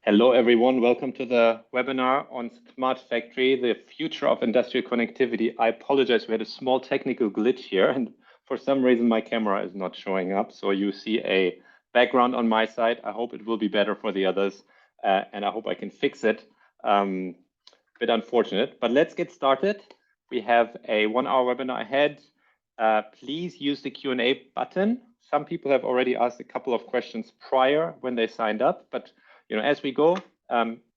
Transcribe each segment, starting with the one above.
Hello, everyone. Welcome to the webinar on Smart Factory, the future of industrial connectivity. I apologize, we had a small technical glitch here, and for some reason my camera is not showing up. So you see a background on my side. I hope it will be better for the others, and I hope I can fix it. Bit unfortunate, but let's get started. We have a 1-hour webinar ahead. Please use the Q&A button. Some people have already asked a couple of questions prior when they signed up, but as we go,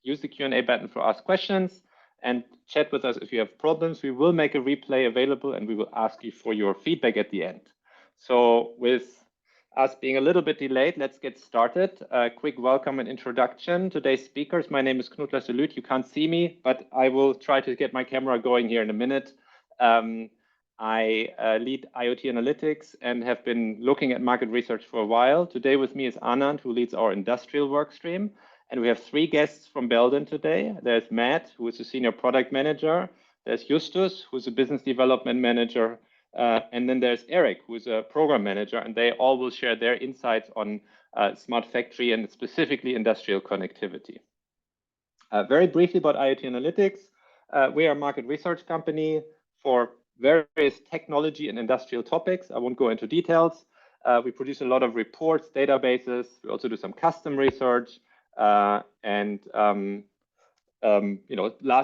use the Q&A button for ask questions and chat with us if you have problems. We will make a replay available and we will ask you for your feedback at the end. So with us being a little bit delayed, let's get started. A quick welcome and introduction. Today's speakers, my name is Knud Lasse Lueth. You can't see me, but I will try to get my camera going here in a minute. I lead IoT Analytics and have been looking at market research for a while. Today with me is Anand, who leads our industrial work stream. And we have 3 guests from Belden today. There's Matt, who is a senior product manager. There's Justus, who's a business development manager. And then there's Erik, who's a program manager. And they all will share their insights on smart factory and specifically industrial connectivity. Very briefly about IoT Analytics. We are a market research company for various technology and industrial topics. I won't go into details. We produce a lot of reports, databases. We also do some custom research.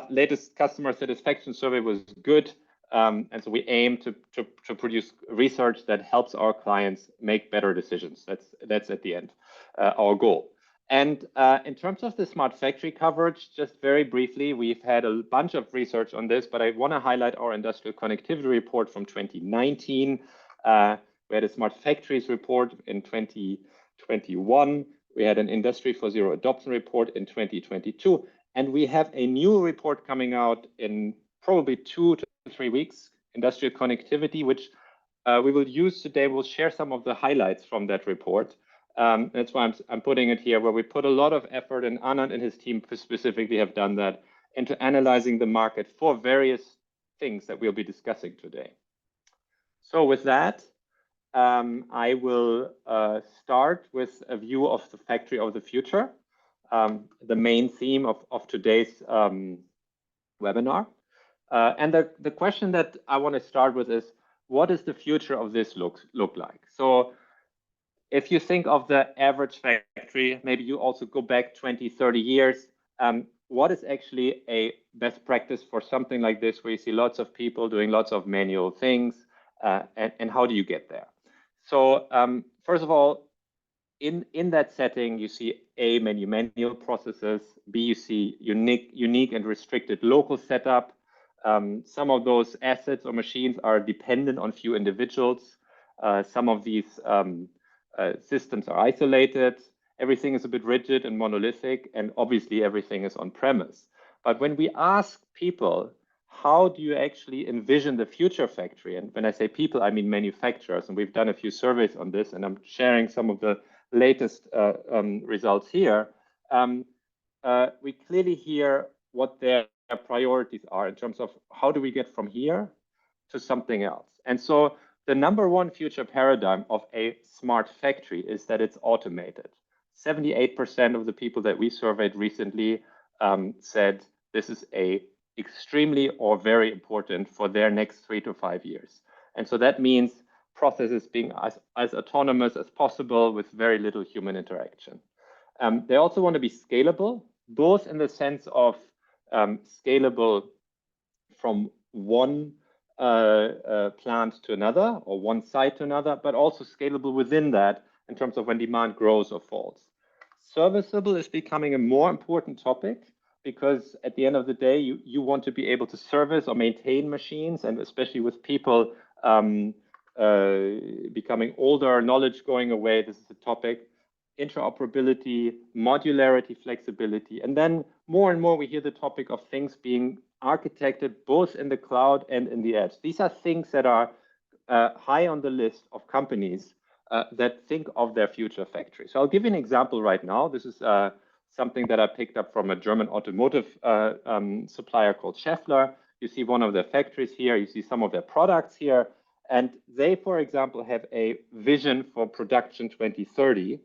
Latest customer satisfaction survey was good. And so we aim to produce research that helps our clients make better decisions. That's at the end our goal. And in terms of the smart factory coverage, just very briefly, we've had a bunch of research on this, but I want to highlight our industrial connectivity report from 2019. We had a smart factories report in 2021. We had an Industry 4.0 adoption report in 2022. And we have a new report coming out in probably 2 to 3 weeks, industrial connectivity, which we will use today. We'll share some of the highlights from that report. That's why I'm putting it here, where we put a lot of effort, and Anand and his team specifically have done that, into analyzing the market for various things that we'll be discussing today. So with that, I will start with a view of the factory of the future, the main theme of today's webinar. And the question that I want to start with is, what does the future of this look like? So if you think of the average factory, maybe you also go back 20, 30 years, what is actually a best practice for something like this, where you see lots of people doing lots of manual things, and how do you get there? So first of all, in that setting, you see A, many manual processes, B, you see unique and restricted local setup. Some of those assets or machines are dependent on few individuals. Some of these systems are isolated. Everything is a bit rigid and monolithic, and obviously everything is on premise. But when we ask people, how do you actually envision the future factory? And when I say people, I mean manufacturers. And we've done a few surveys on this, and I'm sharing some of the latest results here. We clearly hear what their priorities are in terms of how do we get from here to something else. And so the number one future paradigm of a smart factory is that it's automated. 78% of the people that we surveyed recently said this is extremely or very important for their next 3 to 5 years. And so that means processes being as autonomous as possible with very little human interaction. They also want to be scalable, both in the sense of scalable from one plant to another or one site to another, but also scalable within that in terms of when demand grows or falls. Serviceable is becoming a more important topic, because at the end of the day, you want to be able to service or maintain machines, and especially with people becoming older, knowledge going away, this is a topic. Interoperability, modularity, flexibility, and then more and more we hear the topic of things being architected both in the cloud and in the edge. These are things that are high on the list of companies that think of their future factory. So I'll give you an example right now. This is something that I picked up from a German automotive supplier called Schaeffler. You see one of their factories here. You see some of their products here. And they, for example, have a vision for production 2030.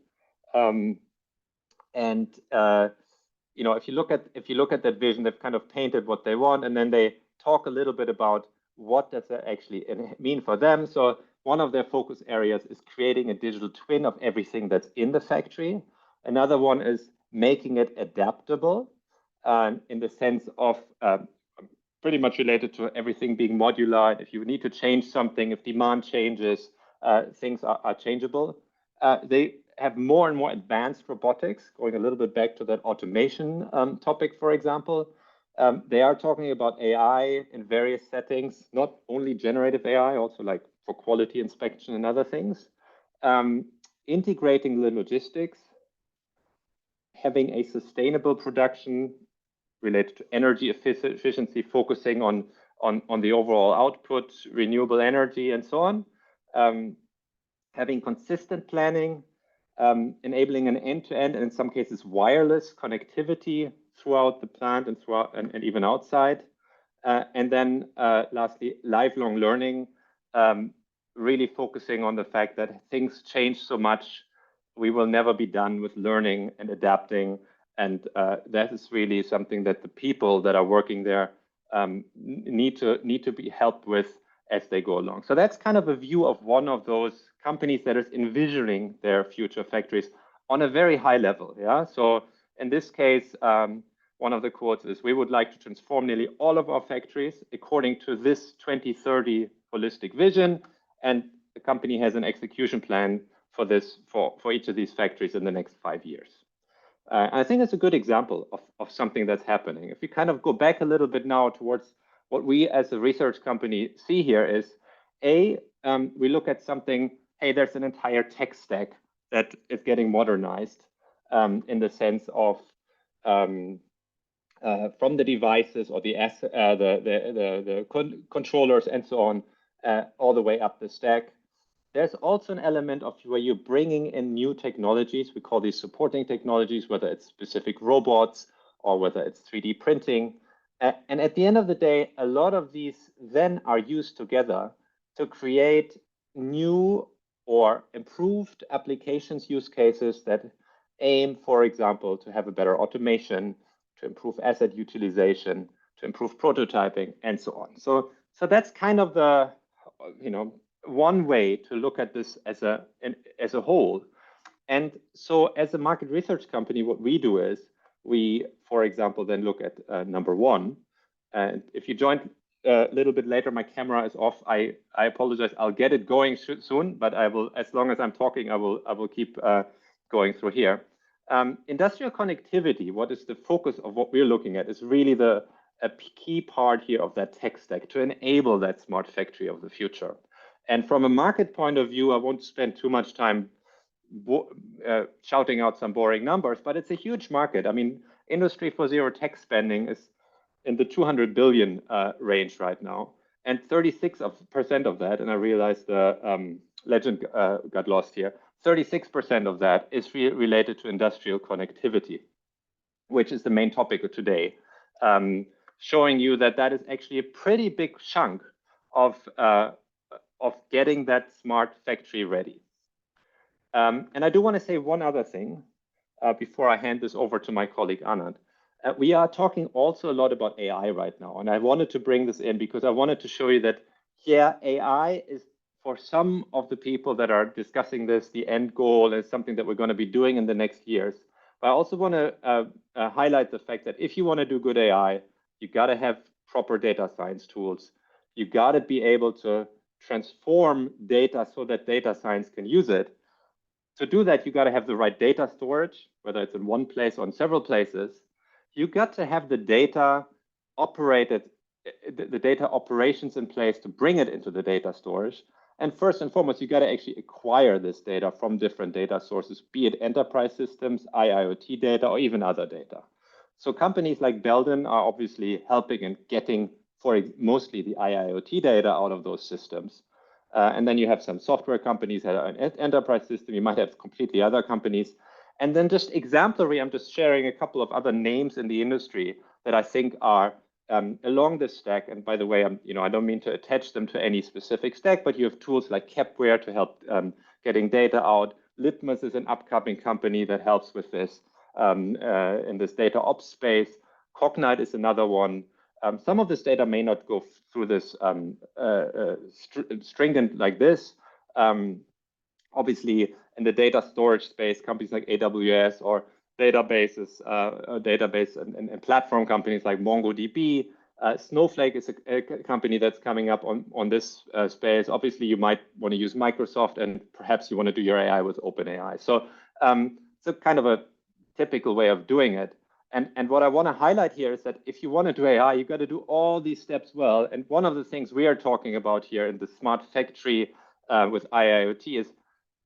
if you look at that vision, they've kind of painted what they want, and then they talk a little bit about what does that actually mean for them. So one of their focus areas is creating a digital twin of everything that's in the factory. Another one is making it adaptable in the sense of pretty much related to everything being modular. If you need to change something, if demand changes, things are changeable. They have more and more advanced robotics, going a little bit back to that automation topic, for example. They are talking about AI in various settings, not only generative AI, also like for quality inspection and other things. Integrating the logistics, having a sustainable production related to energy efficiency, focusing on the overall output, renewable energy, and so on. Having consistent planning, enabling an end-to-end and in some cases wireless connectivity throughout the plant and even outside. And then lastly, lifelong learning, really focusing on the fact that things change so much, we will never be done with learning and adapting. And that is really something that the people that are working there need to be helped with as they go along. So that's kind of a view of one of those companies that is envisioning their future factories on a very high level. Yeah. So in this case, one of the quotes is, "We would like to transform nearly all of our factories according to this 2030 holistic vision." And the company has an execution plan for this, for each of these factories in the next 5 years. I think it's a good example of something that's happening. If we kind of go back a little bit now towards what we as a research company see here is, we look at something, hey, there's an entire tech stack that is getting modernized in the sense of from the devices or the controllers and so on, all the way up the stack. There's also an element of where you're bringing in new technologies. We call these supporting technologies, whether it's specific robots or whether it's 3D printing. And at the end of the day, a lot of these then are used together to create new or improved applications use cases that aim, for example, to have a better automation, to improve asset utilization, to improve prototyping, and so on. So that's kind of the, one way to look at this as a whole. And so as a market research company, what we do is we, for example, then look at number one. And if you joined a little bit later, my camera is off. I apologize. I'll get it going soon, but I will, as long as I'm talking, I will keep going through here. Industrial connectivity, what is the focus of what we're looking at, is really a key part here of that tech stack to enable that smart factory of the future. And from a market point of view, I won't spend too much time shouting out some boring numbers, but it's a huge market. I mean, Industry 4.0 tech spending is in the 200 billion range right now, and 36% of that, and I realized the legend got lost here, 36% of that is related to industrial connectivity, which is the main topic of today, showing you that is actually a pretty big chunk of getting that smart factory ready. And I do want to say one other thing before I hand this over to my colleague Anand. We are talking also a lot about AI right now, and I wanted to bring this in because I wanted to show you that, yeah, AI is, for some of the people that are discussing this, the end goal is something that we're going to be doing in the next years. But I also want to highlight the fact that if you want to do good AI, you got to have proper data science tools. You got to be able to transform data so that data science can use it. To do that, you got to have the right data storage, whether it's in one place or in several places. You got to have the data operated, the data operations in place to bring it into the data storage. And first and foremost, you got to actually acquire this data from different data sources, be it enterprise systems, IoT data, or even other data. So companies like Belden are obviously helping in getting mostly the IoT data out of those systems. And then you have some software companies that are an enterprise system. You might have completely other companies. And then just exemplary, I'm just sharing a couple of other names in the industry that I think are along this stack. And by the way, I don't mean to attach them to any specific stack, but you have tools like Kepware to help getting data out. Litmus is an upcoming company that helps with this. in this data ops space. Cognite is another one. Some of this data may not go through this stringent like this. Obviously, in the data storage space, companies like AWS or databases, database and platform companies like MongoDB. Snowflake is a company that's coming up on this space. Obviously, you might want to use Microsoft, and perhaps you want to do your AI with OpenAI. So it's a kind of a typical way of doing it. And what I want to highlight here is that if you want to do AI, you got to do all these steps well. And one of the things we are talking about here in the smart factory with IoT is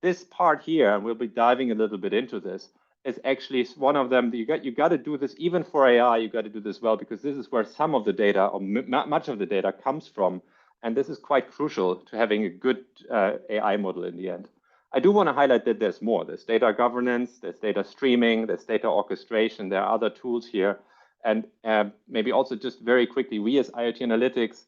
this part here, and we'll be diving a little bit into this, is actually one of them. You got to do this even for AI. You got to do this well, because this is where some of the data, or much of the data, comes from, and this is quite crucial to having a good AI model in the end. I do want to highlight that there's more. There's data governance, there's data streaming, there's data orchestration. There are other tools here, and maybe also just very quickly, we as IoT Analytics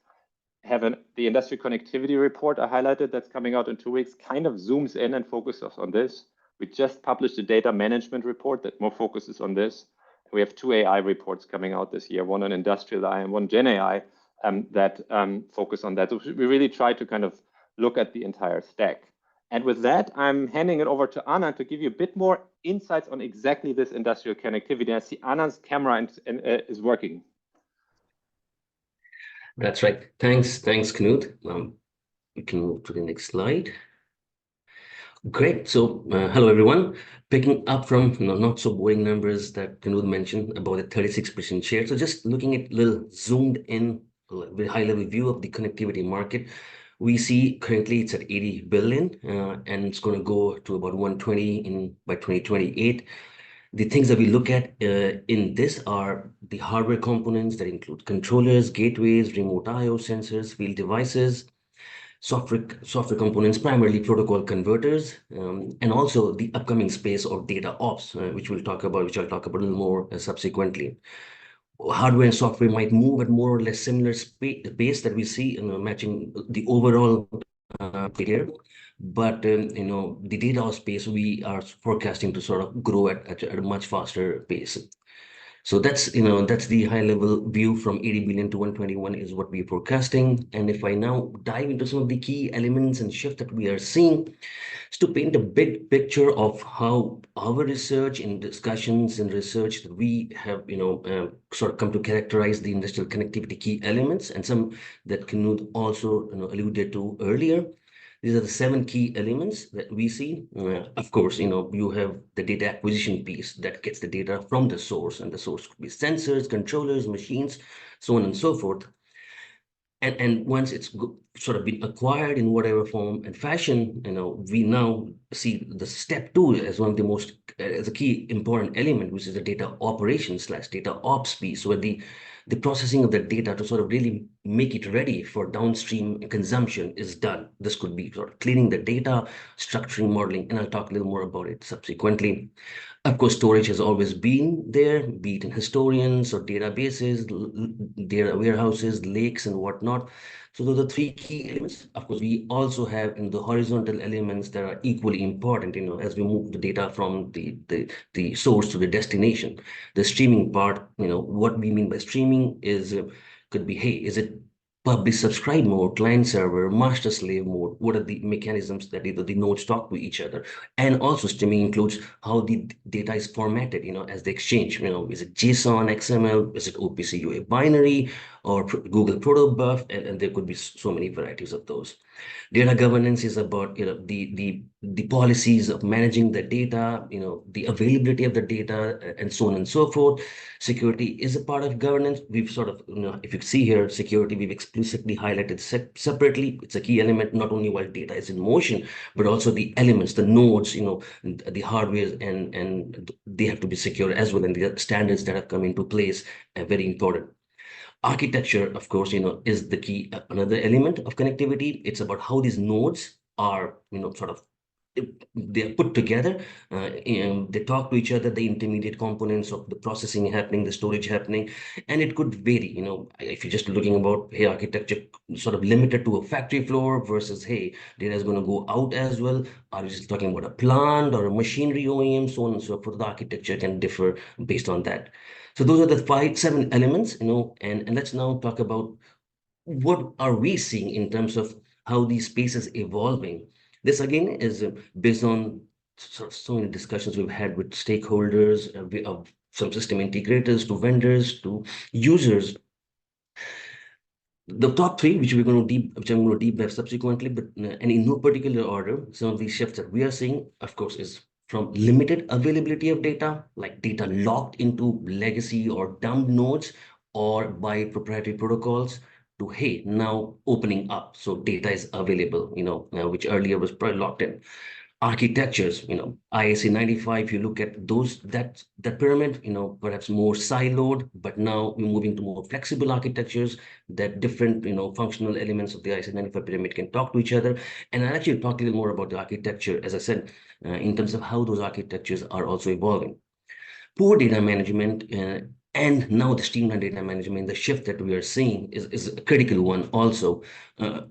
have the industry connectivity report I highlighted that's coming out in 2 weeks, kind of zooms in and focuses on this. We just published a data management report that more focuses on this. We have 2 AI reports coming out this year, one on industrial AI and one Gen AI that focus on that. So we really try to kind of look at the entire stack. And with that, I'm handing it over to Anand to give you a bit more insights on exactly this industrial connectivity. I see Anand's camera is working. That's right. Thanks, Knud. We can move to the next slide. Great. So, hello everyone. Picking up from not so boring numbers that Knud mentioned about the 36% share. So, just looking at a little zoomed in, very high level view of the connectivity market. We see currently it's at 80 billion, and it's going to go to about 120 by 2028. The things that we look at in this are the hardware components that include controllers, gateways, remote I/O sensors, field devices, software components, primarily protocol converters, and also the upcoming space of data ops, which I'll talk about a little more subsequently. Hardware and software might move at more or less similar pace that we see, matching the overall here. But the data space we are forecasting to sort of grow at a much faster pace. So that's the high level view from 80 billion to 121 is what we're forecasting. And if I now dive into some of the key elements and shift that we are seeing, is to paint a big picture of how our research and discussions and research that we have sort of come to characterize the industrial connectivity key elements, and some that Knud also alluded to earlier. These are the 7 key elements that we see. Of course, you have the data acquisition piece that gets the data from the source, and the source could be sensors, controllers, machines, so on and so forth. And once it's sort of been acquired in whatever form and fashion, we now see the step 2 as one of the most, as a key important element, which is the data operations / data ops piece, where the processing of the data to sort of really make it ready for downstream consumption is done. This could be sort of cleaning the data, structuring, modeling, and I'll talk a little more about it subsequently. Of course, storage has always been there, be it in historians or databases, data warehouses, lakes, and whatnot. So those are 3 key elements. Of course, we also have in the horizontal elements that are equally important, as we move the data from the source to the destination. The streaming part, what we mean by streaming is, could be, hey, is it publish subscribe mode, client server, master slave mode? What are the mechanisms that either the nodes talk to each other? And also streaming includes how the data is formatted, as the exchange. Is it JSON, XML, is it OPC UA binary, or Google protobuf? And there could be so many varieties of those. Data governance is about the policies of managing the data, the availability of the data, and so on and so forth. Security is a part of governance. We've sort of, if you see here, security, we've explicitly highlighted separately. It's a key element, not only while data is in motion, but also the elements, the nodes, the hardware, and they have to be secure as well. And the standards that have come into place are very important. Architecture, of course, is the key, another element of connectivity. It's about how these nodes are, sort of they're put together, they talk to each other, the intermediate components of the processing happening, the storage happening, and it could vary. If you're just looking about, hey, architecture sort of limited to a factory floor versus, hey, data is going to go out as well. Are you just talking about a plant or a machinery OEM, so on and so forth? The architecture can differ based on that. So those are the 7 elements, and let's now talk about what are we seeing in terms of how these spaces evolving. This again is based on so many discussions we've had with stakeholders, some system integrators to vendors to users. The top 3, which I'm going to deep dive subsequently, but and in no particular order, some of these shifts that we are seeing, of course, is from limited availability of data, like data locked into legacy or dumb nodes or by proprietary protocols, to, hey, now opening up, so data is available, which earlier was probably locked in. Architectures, ISA 95, you look at that pyramid, perhaps more siloed, but now we're moving to more flexible architectures that different, functional elements of the ISA 95 pyramid can talk to each other. And I'll actually talk a little more about the architecture, as I said, in terms of how those architectures are also evolving. Poor data management, and now the streamlined data management, the shift that we are seeing is a critical one also.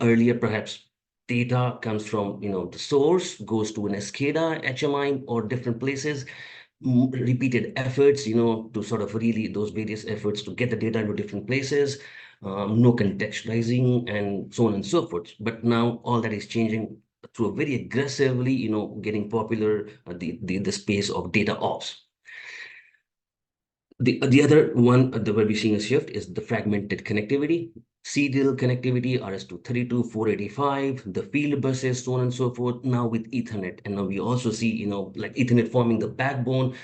Earlier, perhaps data comes from, the source, goes to an SCADA, HMI, or different places, repeated efforts, to sort of really those various efforts to get the data into different places, no contextualizing, and so on and so forth. But now all that is changing through a very aggressively, getting popular, the space of data ops. The other one that we're seeing a shift is the fragmented connectivity, serial connectivity, RS-232, 485, the field buses, so on and so forth, now with Ethernet. And now we also see, like Ethernet forming the backbone,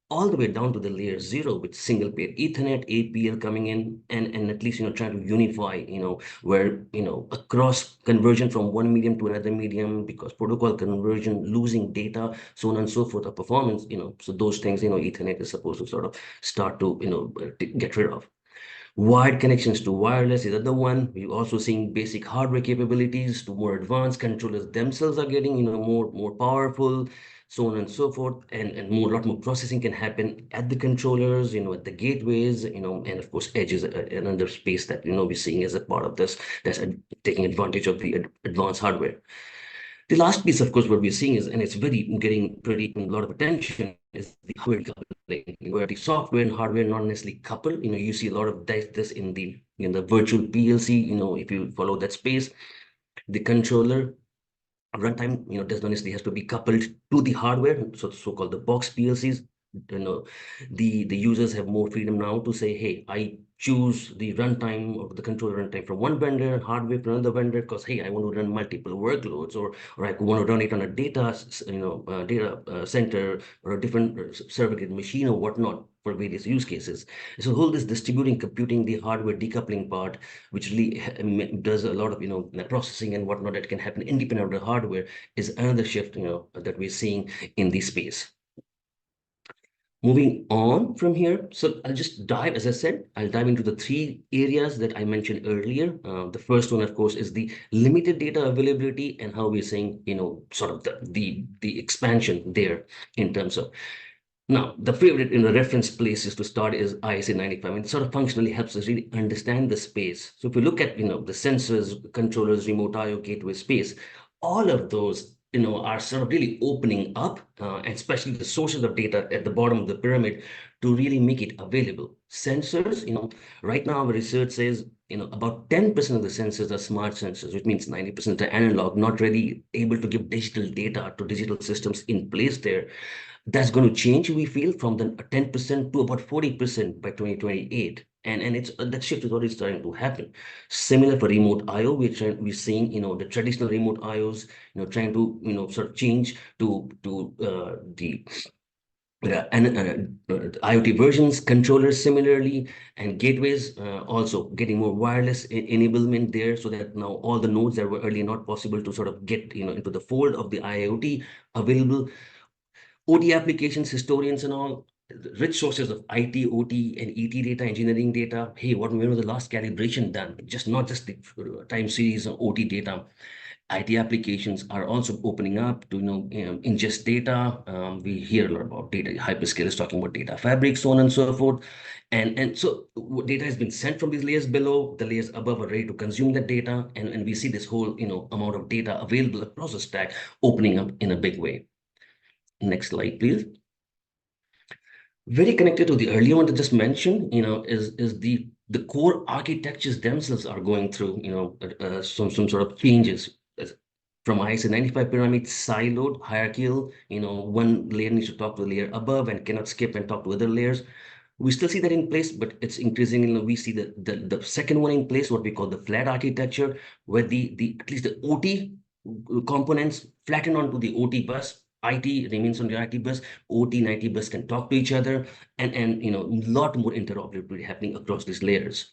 all the way down to the layer 0 with single pair Ethernet, APL coming in, and at least, trying to unify, where, a cross conversion from one medium to another medium, because protocol conversion, losing data, so on and so forth, of performance, so those things, Ethernet is supposed to sort of start to, get rid of. Wired connections to wireless is another one. We're also seeing basic hardware capabilities to more advanced controllers themselves are getting, more powerful, so on and so forth, and lot more processing can happen at the controllers, at the gateways, and of course, edge is another space that, we're seeing as a part of this, that's taking advantage of the advanced hardware. The last piece, of course, what we're seeing is, and it's getting a lot of attention, is the hardware coupling, where the software and hardware not necessarily coupled. You see a lot of this in the virtual PLC. If you follow that space, the controller runtime, does not necessarily has to be coupled to the hardware, so-called the box PLCs. The users have more freedom now to say, hey, I choose the runtime of the controller runtime from one vendor, hardware from another vendor, because, hey, I want to run multiple workloads, or I want to run it on a data center or a different server machine or whatnot for various use cases. So whole this distributing computing, the hardware decoupling part, which really does a lot of processing and whatnot that can happen independent of the hardware, is another shift that we're seeing in this space. Moving on from here, so I'll just dive, as I said, I'll dive into the 3 areas that I mentioned earlier. The first one, of course, is the limited data availability and how we're seeing, sort of the expansion there in terms of. Now, the favorite reference places to start is ISA 95, and it sort of functionally helps us really understand the space. So if you look at, the sensors, controllers, remote IO gateway space, all of those, are sort of really opening up, and especially the sources of data at the bottom of the pyramid to really make it available. Sensors, right now, our research says, about 10% of the sensors are smart sensors, which means 90% are analog, not really able to give digital data to digital systems in place there. That's going to change, we feel, from the 10% to about 40% by 2028. And it's that shift is already starting to happen. Similar for remote IO, we're seeing, the traditional remote IOs, trying to, sort of change to the IoT versions, controllers similarly, and gateways also getting more wireless enablement there, so that now all the nodes that were earlier not possible to sort of get into the fold of the IoT available. OT applications, historians and all, rich sources of IT, OT, and ET data, engineering data. Hey, when was the last calibration done? Not just the time series or OT data. IT applications are also opening up to ingest data. We hear a lot about data hyperscalers talking about data fabric, so on and so forth. And so data has been sent from these layers below. The layers above are ready to consume that data, and we see this whole amount of data available across the stack opening up in a big way. Next slide, please. Very connected to the earlier one that just mentioned, is the core architectures themselves are going through, some sort of changes. From ISA 95 pyramid, siloed, hierarchical, one layer needs to talk to the layer above and cannot skip and talk to other layers. We still see that in place, but it's increasing. We see the second one in place, what we call the flat architecture, where at least the OT components flatten onto the OT bus. IT remains on the IT bus. OT and IT bus can talk to each other, and a lot more interoperability happening across these layers.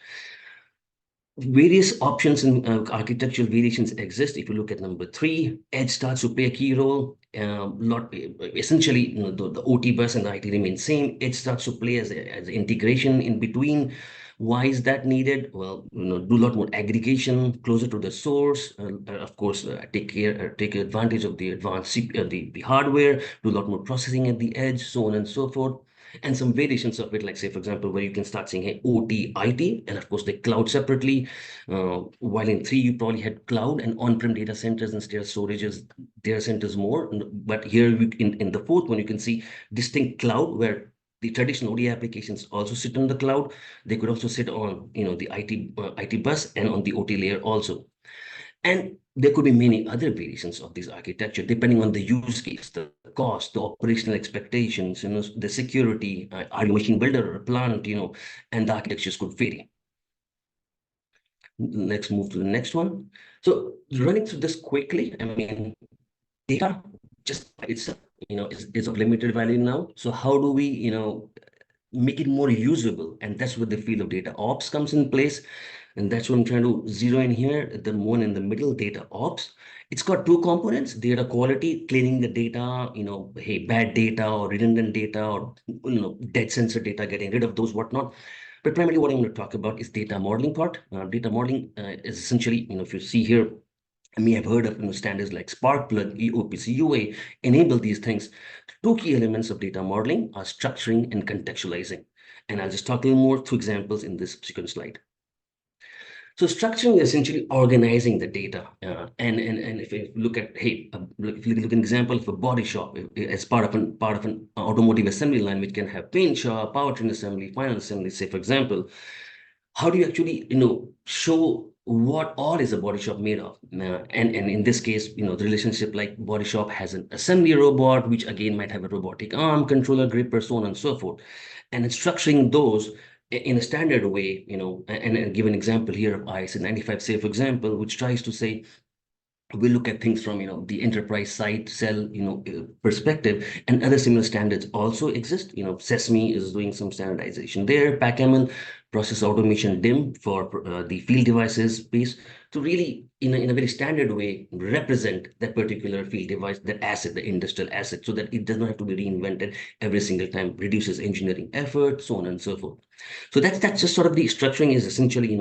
Various options and architectural variations exist. If you look at number 3, Edge starts to play a key role. Essentially, the OT bus and the IT remain same. Edge starts to play as integration in between. Why is that needed? Well, do a lot more aggregation closer to the source. Of course, take advantage of the advanced the hardware. Do a lot more processing at the edge, so on and so forth. And some variations of it, like say, for example, where you can start saying, hey, OT, IT, and of course, they cloud separately. While in 3, you probably had cloud and on-prem data centers instead of storages, data centers more. But here in the 4th one, you can see distinct cloud where the traditional OT applications also sit on the cloud. They could also sit on, the IT bus and on the OT layer also. And there could be many other variations of this architecture, depending on the use case, the cost, the operational expectations, the security, are you a machine builder or a plant, and the architectures could vary. Let's move to the next one. So running through this quickly, I mean, data just by itself, is of limited value now. So how do we, make it more usable? And that's where the field of data ops comes in place. And that's what I'm trying to zero in here, the one in the middle, data ops. It's got 2 components: data quality, cleaning the data, hey, bad data or redundant data or, dead sensor data, getting rid of those, whatnot. But primarily what I'm going to talk about is data modeling part. Data modeling is essentially, if you see here, I may have heard of standards like Sparkplug, OPC UA enable these things. 2 key elements of data modeling are structuring and contextualizing. And I'll just talk a little more through examples in this second slide. So structuring is essentially organizing the data. And if you look at, hey, if you look at an example of a body shop as part of an automotive assembly line, which can have paint shop, powertrain assembly, final assembly, say, for example, how do you actually, show what all is a body shop made of? And in this case, the relationship like body shop has an assembly robot, which again might have a robotic arm, controller, gripper, so on and so forth. And it's structuring those in a standard way, and give an example here of ISA 95, say, for example, which tries to say, we look at things from the enterprise side cell perspective, and other similar standards also exist. Sesame is doing some standardization there. PackML, process automation DIM for the field devices space, to really in a very standard way represent that particular field device, that asset, the industrial asset, so that it does not have to be reinvented every single time, reduces engineering effort, so on and so forth. So that's just sort of the structuring is essentially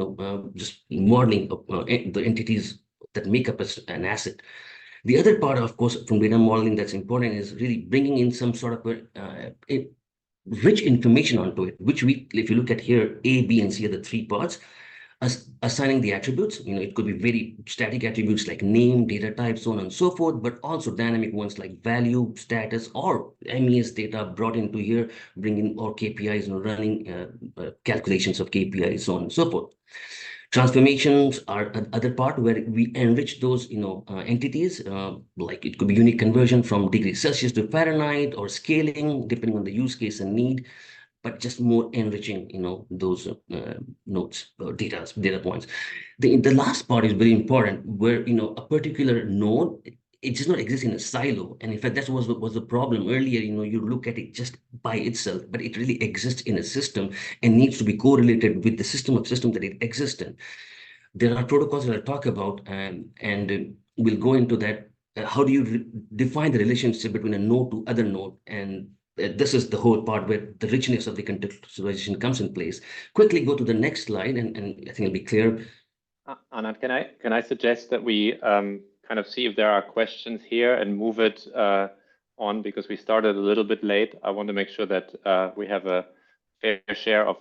just modeling of the entities that make up an asset. The other part, of course, from data modeling that's important is really bringing in some sort of rich information onto it, which if you look at here, A, B, and C are the 3 parts. Assigning the attributes, it could be very static attributes like name, data type, so on and so forth, but also dynamic ones like value, status, or MES data brought into here, bringing or KPIs, running calculations of KPIs, so on and so forth. Transformations are another part where we enrich those, entities, like it could be unique conversion from degrees Celsius to Fahrenheit, or scaling depending on the use case and need, but just more enriching, those nodes or data points. The last part is very important, where a particular node, it does not exist in a silo. And in fact, that was the problem earlier. You look at it just by itself, but it really exists in a system and needs to be correlated with the system of systems that it exists in. There are protocols that I'll talk about, and we'll go into that. How do you define the relationship between a node to other node? And this is the whole part where the richness of the contextualization comes in place. Quickly go to the next slide, and I think it'll be clear. Anand, can I suggest that we kind of see if there are questions here and move it on, because we started a little bit late. I want to make sure that we have a fair share of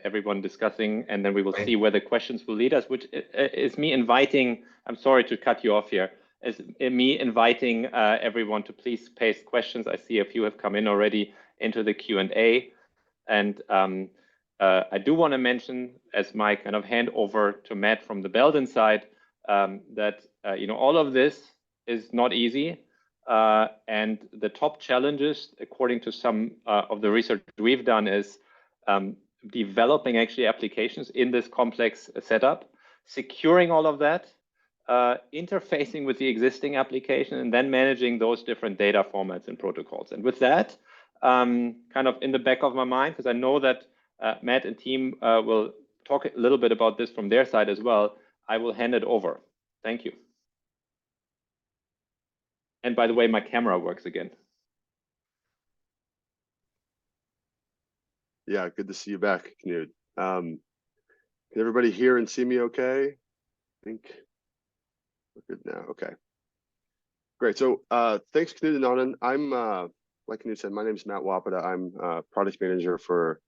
everyone discussing, and then we will see where the questions will lead us, which is me inviting, I'm sorry to cut you off here, is me inviting everyone to please paste questions. I see a few have come in already into the Q&A, and I do want to mention, as my kind of handover to Matt from the Belden side, that all of this is not easy, and the top challenges, according to some of the research we've done, is developing actually applications in this complex setup, securing all of that, interfacing with the existing application, and then managing those different data formats and protocols. And with that, kind of in the back of my mind, because I know that Matt and team will talk a little bit about this from their side as well, I will hand it over. Thank you. And by the way, my camera works again. Yeah, good to see you back, Knud. Can everybody hear and see me okay? I think we're good now. Okay, great. So thanks, Knud and Anand. I'm, like Knud said, my name is Matt Wopata. I'm product manager for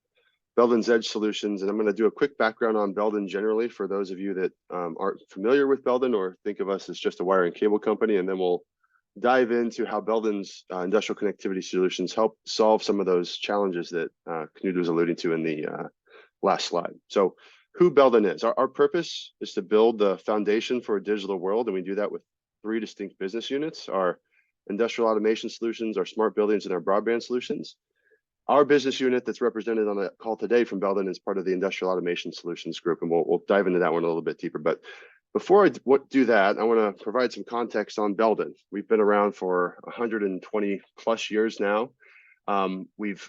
Belden's Edge Solutions, and I'm going to do a quick background on Belden generally for those of you that aren't familiar with Belden or think of us as just a wire and cable company, and then we'll dive into how Belden's industrial connectivity solutions help solve some of those challenges that Knud was alluding to in the last slide. So who Belden is. Our purpose is to build the foundation for a digital world, and we do that with 3 distinct business units: our industrial automation solutions, our smart buildings, and our broadband solutions. Our business unit that's represented on the call today from Belden is part of the Industrial Automation Solutions Group, and we'll dive into that one a little bit deeper. But before I do that, I want to provide some context on Belden. We've been around for 120 plus years now. We've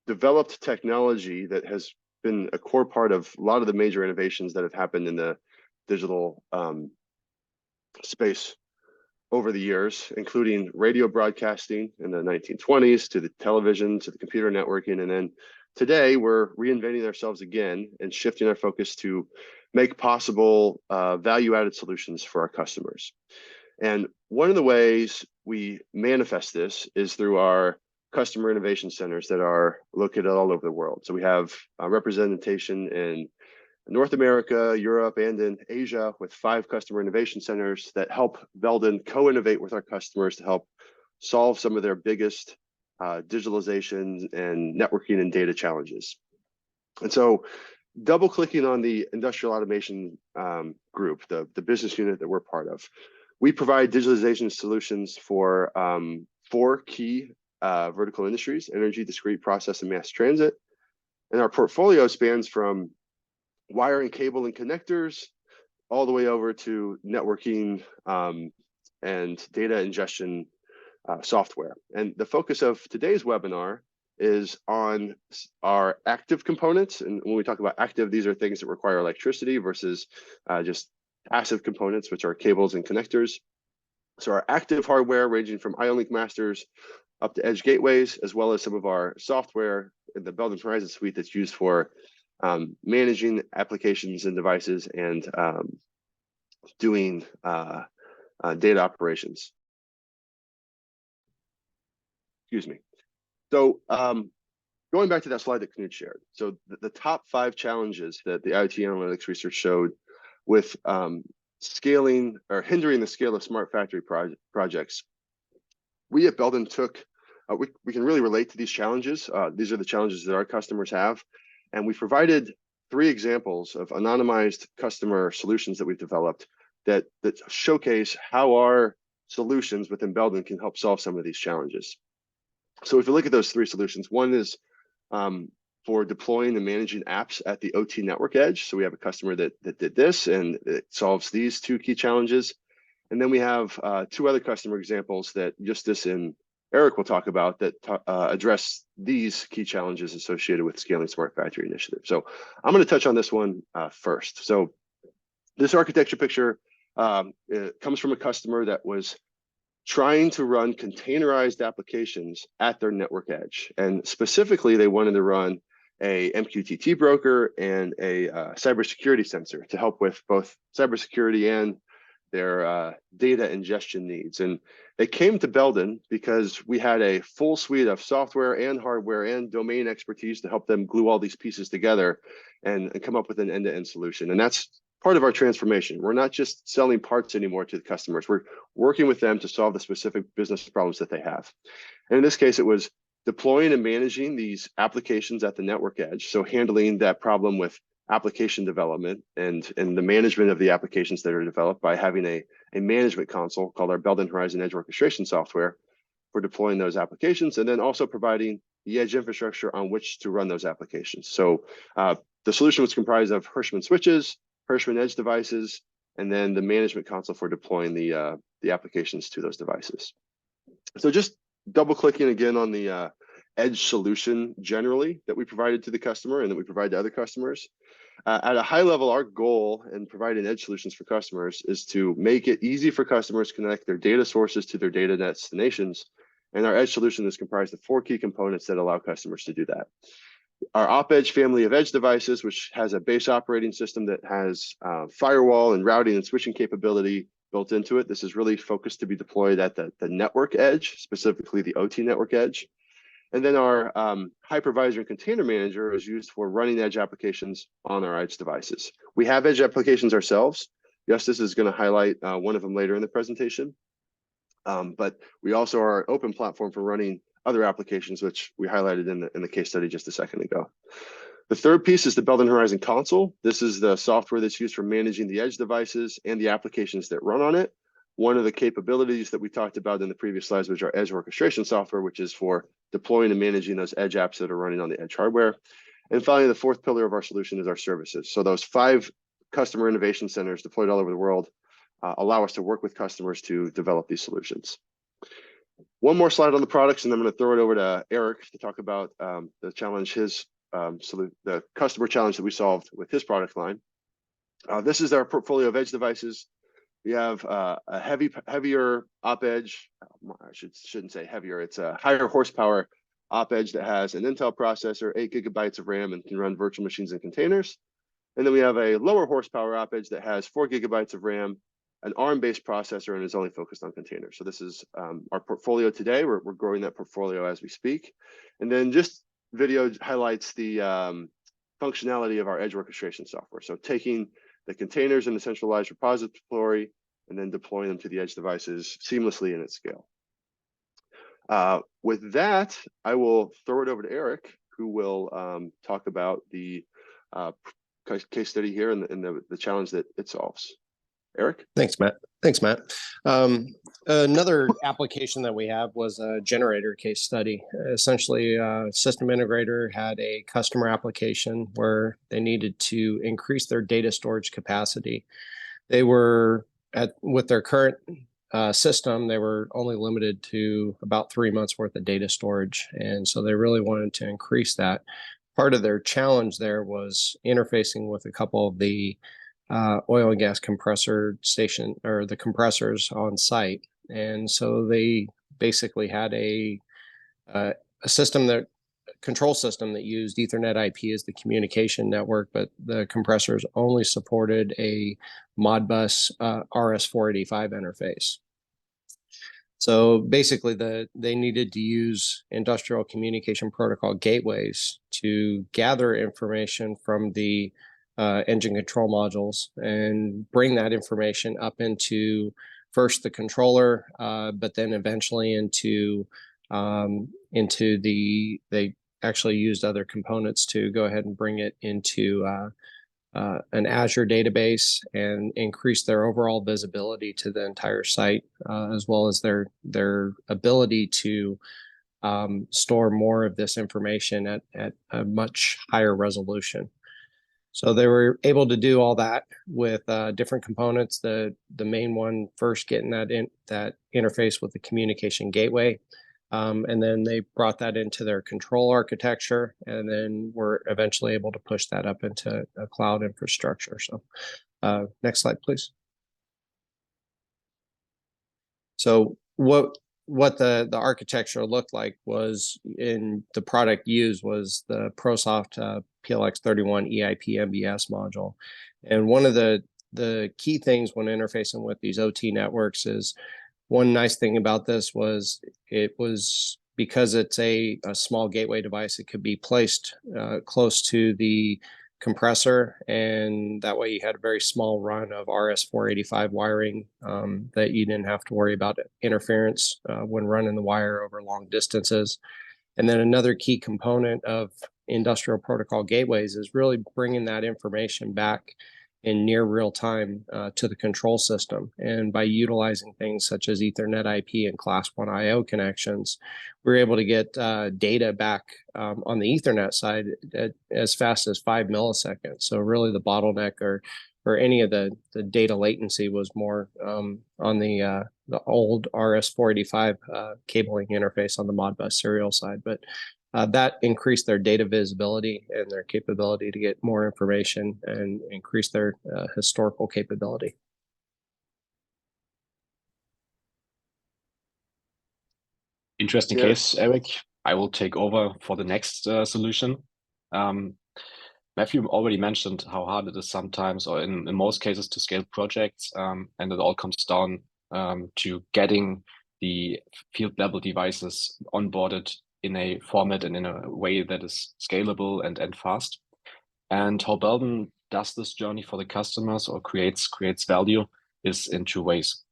developed technology that has been a core part of a lot of the major innovations that have happened in the digital space over the years, including radio broadcasting in the 1920s, to the television, to the computer networking. And then today we're reinventing ourselves again and shifting our focus to make possible value-added solutions for our customers. And one of the ways we manifest this is through our customer innovation centers that are located all over the world. So we have representation in North America, Europe, and in Asia with 5 customer innovation centers that help Belden co-innovate with our customers to help solve some of their biggest digitalization and networking and data challenges. And so double clicking on the industrial automation group, the business unit that we're part of, we provide digitalization solutions for 4 key vertical industries: energy, discrete, process, and mass transit. And our portfolio spans from wire and cable and connectors all the way over to networking and data ingestion software. And the focus of today's webinar is on our active components. And when we talk about active, these are things that require electricity versus just passive components, which are cables and connectors. So our active hardware ranging from IO-Link masters up to edge gateways, as well as some of our software in the Belden Horizon suite that's used for managing applications and devices and doing data operations. Excuse me. So going back to that slide that Knud shared, so the top 5 challenges that the IoT Analytics research showed with scaling or hindering the scale of smart factory projects, we at Belden took, we can really relate to these challenges. These are the challenges that our customers have. And we provided 3 examples of anonymized customer solutions that we've developed that showcase how our solutions within Belden can help solve some of these challenges. So if you look at those 3 solutions, one is for deploying and managing apps at the OT network edge. So we have a customer that did this, and it solves these 2 key challenges. And then we have 2 other customer examples that Justus and Erik will talk about that address these key challenges associated with scaling smart factory initiative. So I'm going to touch on this one first. So this architecture picture it comes from a customer that was trying to run containerized applications at their network edge. And specifically, they wanted to run a MQTT broker and a cybersecurity sensor to help with both cybersecurity and their data ingestion needs. And they came to Belden because we had a full suite of software and hardware and domain expertise to help them glue all these pieces together and come up with an end-to-end solution. And that's part of our transformation. We're not just selling parts anymore to the customers. We're working with them to solve the specific business problems that they have. And in this case, it was deploying and managing these applications at the network edge. So handling that problem with application development and the management of the applications that are developed by having a management console called our Belden Horizon Edge Orchestration software for deploying those applications, and then also providing the edge infrastructure on which to run those applications. So the solution was comprised of Hirschman switches, Hirschman edge devices, and then the management console for deploying the applications to those devices. So just double clicking again on the edge solution generally that we provided to the customer and that we provide to other customers. At a high level, our goal in providing edge solutions for customers is to make it easy for customers to connect their data sources to their data destinations. And our edge solution is comprised of 4 key components that allow customers to do that. Our OpEdge family of edge devices, which has a base operating system that has firewall and routing and switching capability built into it. This is really focused to be deployed at the network edge, specifically the OT network edge. And then our hypervisor and container manager is used for running edge applications on our edge devices. We have edge applications ourselves. Justus is going to highlight one of them later in the presentation. But we also are an open platform for running other applications, which we highlighted in the case study just a second ago. The third piece is the Belden Horizon console. This is the software that's used for managing the edge devices and the applications that run on it. One of the capabilities that we talked about in the previous slides was our edge orchestration software, which is for deploying and managing those edge apps that are running on the edge hardware. And finally, the fourth pillar of our solution is our services. So those 5 customer innovation centers deployed all over the world allow us to work with customers to develop these solutions. One more slide on the products, and I'm going to throw it over to Erik to talk about the challenge, the customer challenge that we solved with his product line. This is our portfolio of edge devices. We have a heavier OpEdge. I shouldn't say heavier. It's a higher horsepower OpEdge that has an Intel processor, 8 GB of RAM, and can run virtual machines and containers. And then we have a lower horsepower OpEdge that has 4 GB of RAM, an ARM-based processor, and is only focused on containers. So this is our portfolio today. We're growing that portfolio as we speak. And then just video highlights the functionality of our edge orchestration software. So taking the containers in the centralized repository and then deploying them to the edge devices seamlessly and at scale. With that, I will throw it over to Erik, who will talk about the case study here and the challenge that it solves. Erik? Thanks, Matt. Another application that we have was a generator case study. Essentially, a system integrator had a customer application where they needed to increase their data storage capacity. They were with their current system, they were only limited to about 3 months worth of data storage. And so they really wanted to increase that. Part of their challenge there was interfacing with a couple of the oil and gas compressor station, or the compressors on site. And so they basically had a control system that used Ethernet IP as the communication network, but the compressors only supported a Modbus RS-485 interface. So basically they needed to use industrial communication protocol gateways to gather information from the engine control modules and bring that information up into first the controller, but then eventually into they actually used other components to go ahead and bring it into an Azure database and increase their overall visibility to the entire site, as well as their ability to store more of this information at a much higher resolution. So they were able to do all that with different components. The main one first getting that interface with the communication gateway, and then they brought that into their control architecture, and then were eventually able to push that up into a cloud infrastructure. So next slide, please. So what the architecture looked like was in the product used was the ProSoft PLX31 EIP MBS module. And one of the key things when interfacing with these OT networks is, one nice thing about this was it was, because it's a small gateway device, it could be placed close to the compressor, and that way you had a very small run of RS-485 wiring that you didn't have to worry about interference when running the wire over long distances. And then another key component of industrial protocol gateways is really bringing that information back in near real time to the control system. And by utilizing things such as Ethernet IP and Class 1 IO connections, we're able to get data back on the Ethernet side at as fast as 5 milliseconds. So really the bottleneck or any of the data latency was more on the old RS-485 cabling interface on the Modbus serial side. But that increased their data visibility and their capability to get more information and increase their historical capability. Interesting case, Erik. I will take over for the next solution. Matthew already mentioned how hard it is sometimes, or in most cases, to scale projects, and it all comes down to getting the field level devices onboarded in a format and in a way that is scalable and fast. And how Belden does this journey for the customers or creates value is in two ways.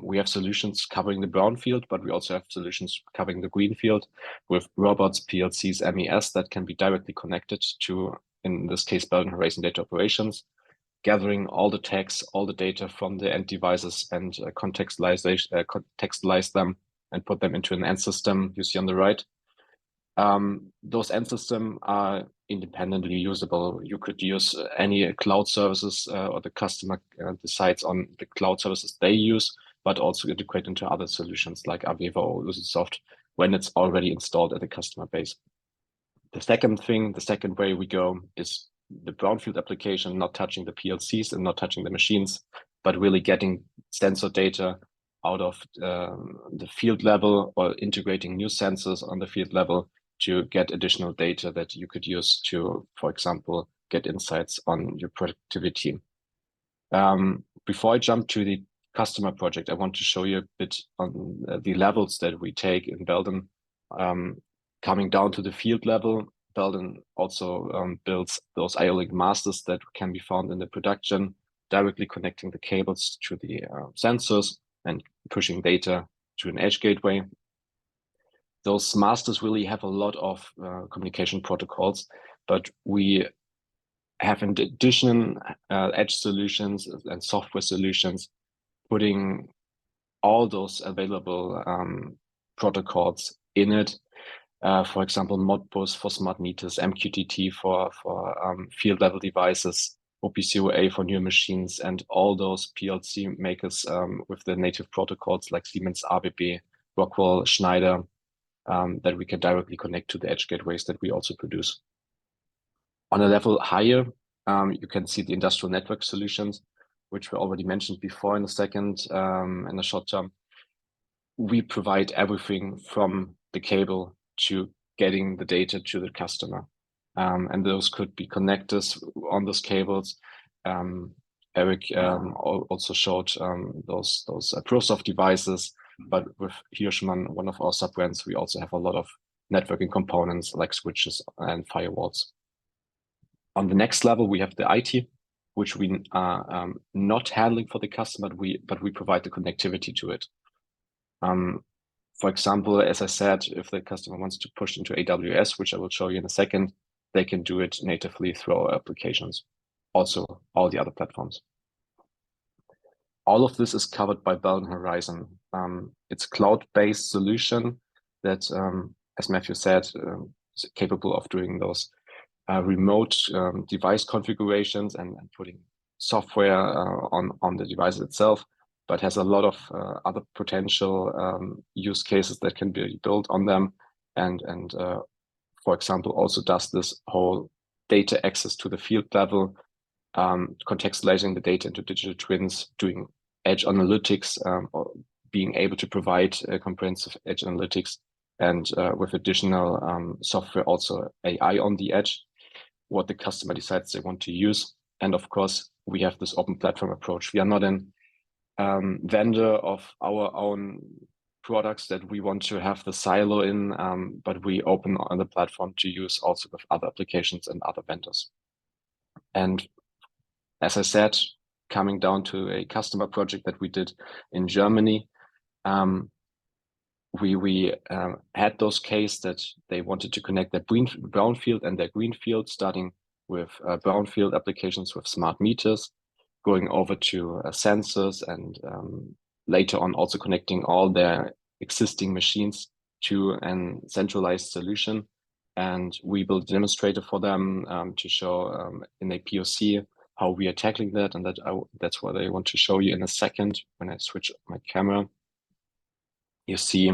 We have solutions covering the brownfield, but we also have solutions covering the greenfield with robots, PLCs, MES that can be directly connected to, in this case, Belden Horizon Data Operations, gathering all the tags, all the data from the end devices and contextualize them and put them into an end system you see on the right. Those end systems are independently usable. You could use any cloud services or the customer decides on the cloud services they use, but also integrate into other solutions like Aveva or Lucidsoft when it's already installed at the customer base. The second way we go is the brownfield application, not touching the PLCs and not touching the machines, but really getting sensor data out of the field level or integrating new sensors on the field level to get additional data that you could use to, for example, get insights on your productivity. Before I jump to the customer project, I want to show you a bit on the levels that we take in Belden. Coming down to the field level, Belden also builds those IO-Link masters that can be found in the production, directly connecting the cables to the sensors and pushing data to an edge gateway. Those masters really have a lot of communication protocols, but we have in addition edge solutions and software solutions, putting all those available protocols in it. For example, Modbus for smart meters, MQTT for field level devices, OPC-UA for new machines, and all those PLC makers with the native protocols like Siemens, ABB, Rockwell, Schneider, that we can directly connect to the edge gateways that we also produce. On a level higher, you can see the industrial network solutions, which we already mentioned before in a second, in the short term. We provide everything from the cable to getting the data to the customer. And those could be connectors on those cables. Erik also showed those ProSoft devices, but with Hirschmann, one of our sub-brands, we also have a lot of networking components like switches and firewalls. On the next level, we have the IT, which we are not handling for the customer, but we provide the connectivity to it. For example, as I said, if the customer wants to push into AWS, which I will show you in a second, they can do it natively through our applications. Also, all the other platforms. All of this is covered by Belden Horizon. It's a cloud-based solution that, as Matthew said, is capable of doing those remote device configurations and putting software on the device itself, but has a lot of other potential use cases that can be built on them. And for example, also does this whole data access to the field level, contextualizing the data into digital twins, doing edge analytics, or being able to provide comprehensive edge analytics and with additional software, also AI on the edge, what the customer decides they want to use. And of course, we have this open platform approach. We are not an vendor of our own products that we want to have the silo in, but we open on the platform to use also with other applications and other vendors. And as I said, coming down to a customer project that we did in Germany, we had those cases that they wanted to connect their brownfield and their greenfield, starting with brownfield applications with smart meters, going over to sensors, and later on also connecting all their existing machines to a centralized solution. And we built a demonstrator for them to show in a POC how we are tackling that. And that's what I want to show you in a second. When I switch my camera, you see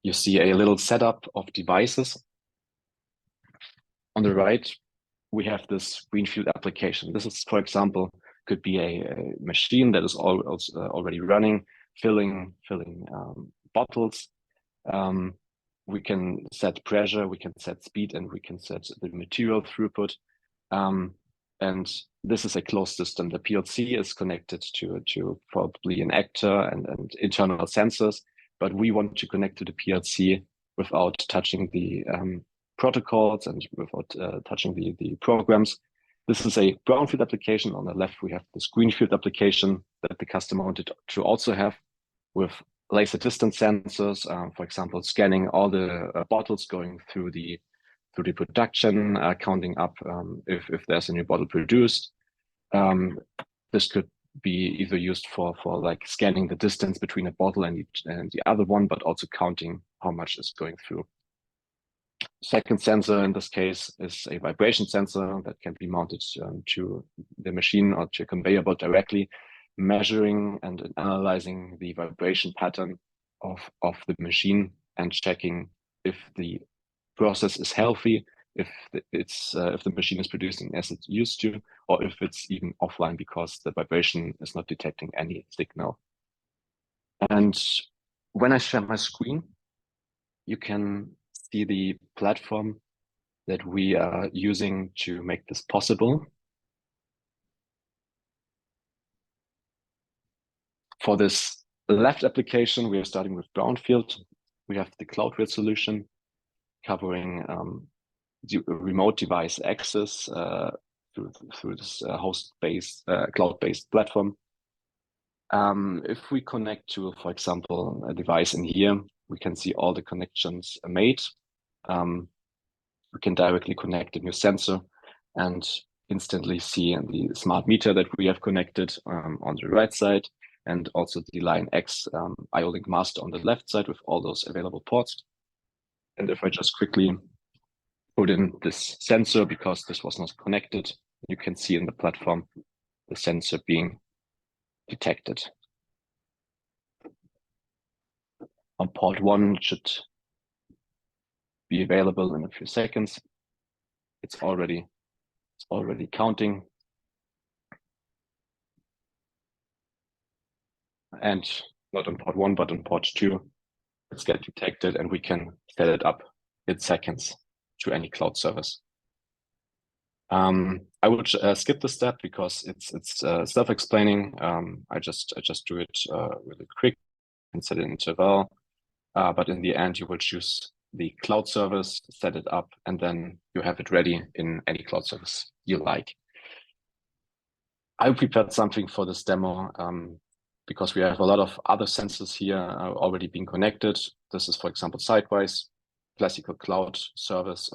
a little setup of devices. On the right, we have this greenfield application. This is, for example, could be a machine that is already running, filling bottles. We can set pressure, we can set speed, and we can set the material throughput. And this is a closed system. The PLC is connected to probably an actor and internal sensors, but we want to connect to the PLC without touching the protocols and without touching the programs. This is a brownfield application. On the left, we have this greenfield application that the customer wanted to also have with laser distance sensors, for example, scanning all the bottles going through the production, counting up if there's a new bottle produced. This could be either used for like scanning the distance between a bottle and the other one, but also counting how much is going through. Second sensor in this case is a vibration sensor that can be mounted to the machine or to a conveyor belt directly, measuring and analyzing the vibration pattern of the machine and checking if the process is healthy, if the machine is producing as it used to, or if it's even offline because the vibration is not detecting any signal. And when I share my screen, you can see the platform that we are using to make this possible. For this left application, we are starting with Brownfield. We have the Cloudfield solution covering the remote device access through this host-based, cloud-based platform. If we connect to, for example, a device in here, we can see all the connections made. We can directly connect a new sensor and instantly see the smart meter that we have connected on the right side, and also the Line X IO-Link master on the left side with all those available ports. And if I just quickly put in this sensor, because this was not connected, you can see in the platform the sensor being detected. On port 1, it should be available in a few seconds. It's already counting. And not on port 1, but on port 2, it's get detected, and we can set it up in seconds to any cloud service. I would skip this step because it's self-explaining. I just do it really quick and set an interval. But in the end, you will choose the cloud service, set it up, and then you have it ready in any cloud service you like. I prepared something for this demo because we have a lot of other sensors here already being connected. This is, for example, Sidewise, classical cloud service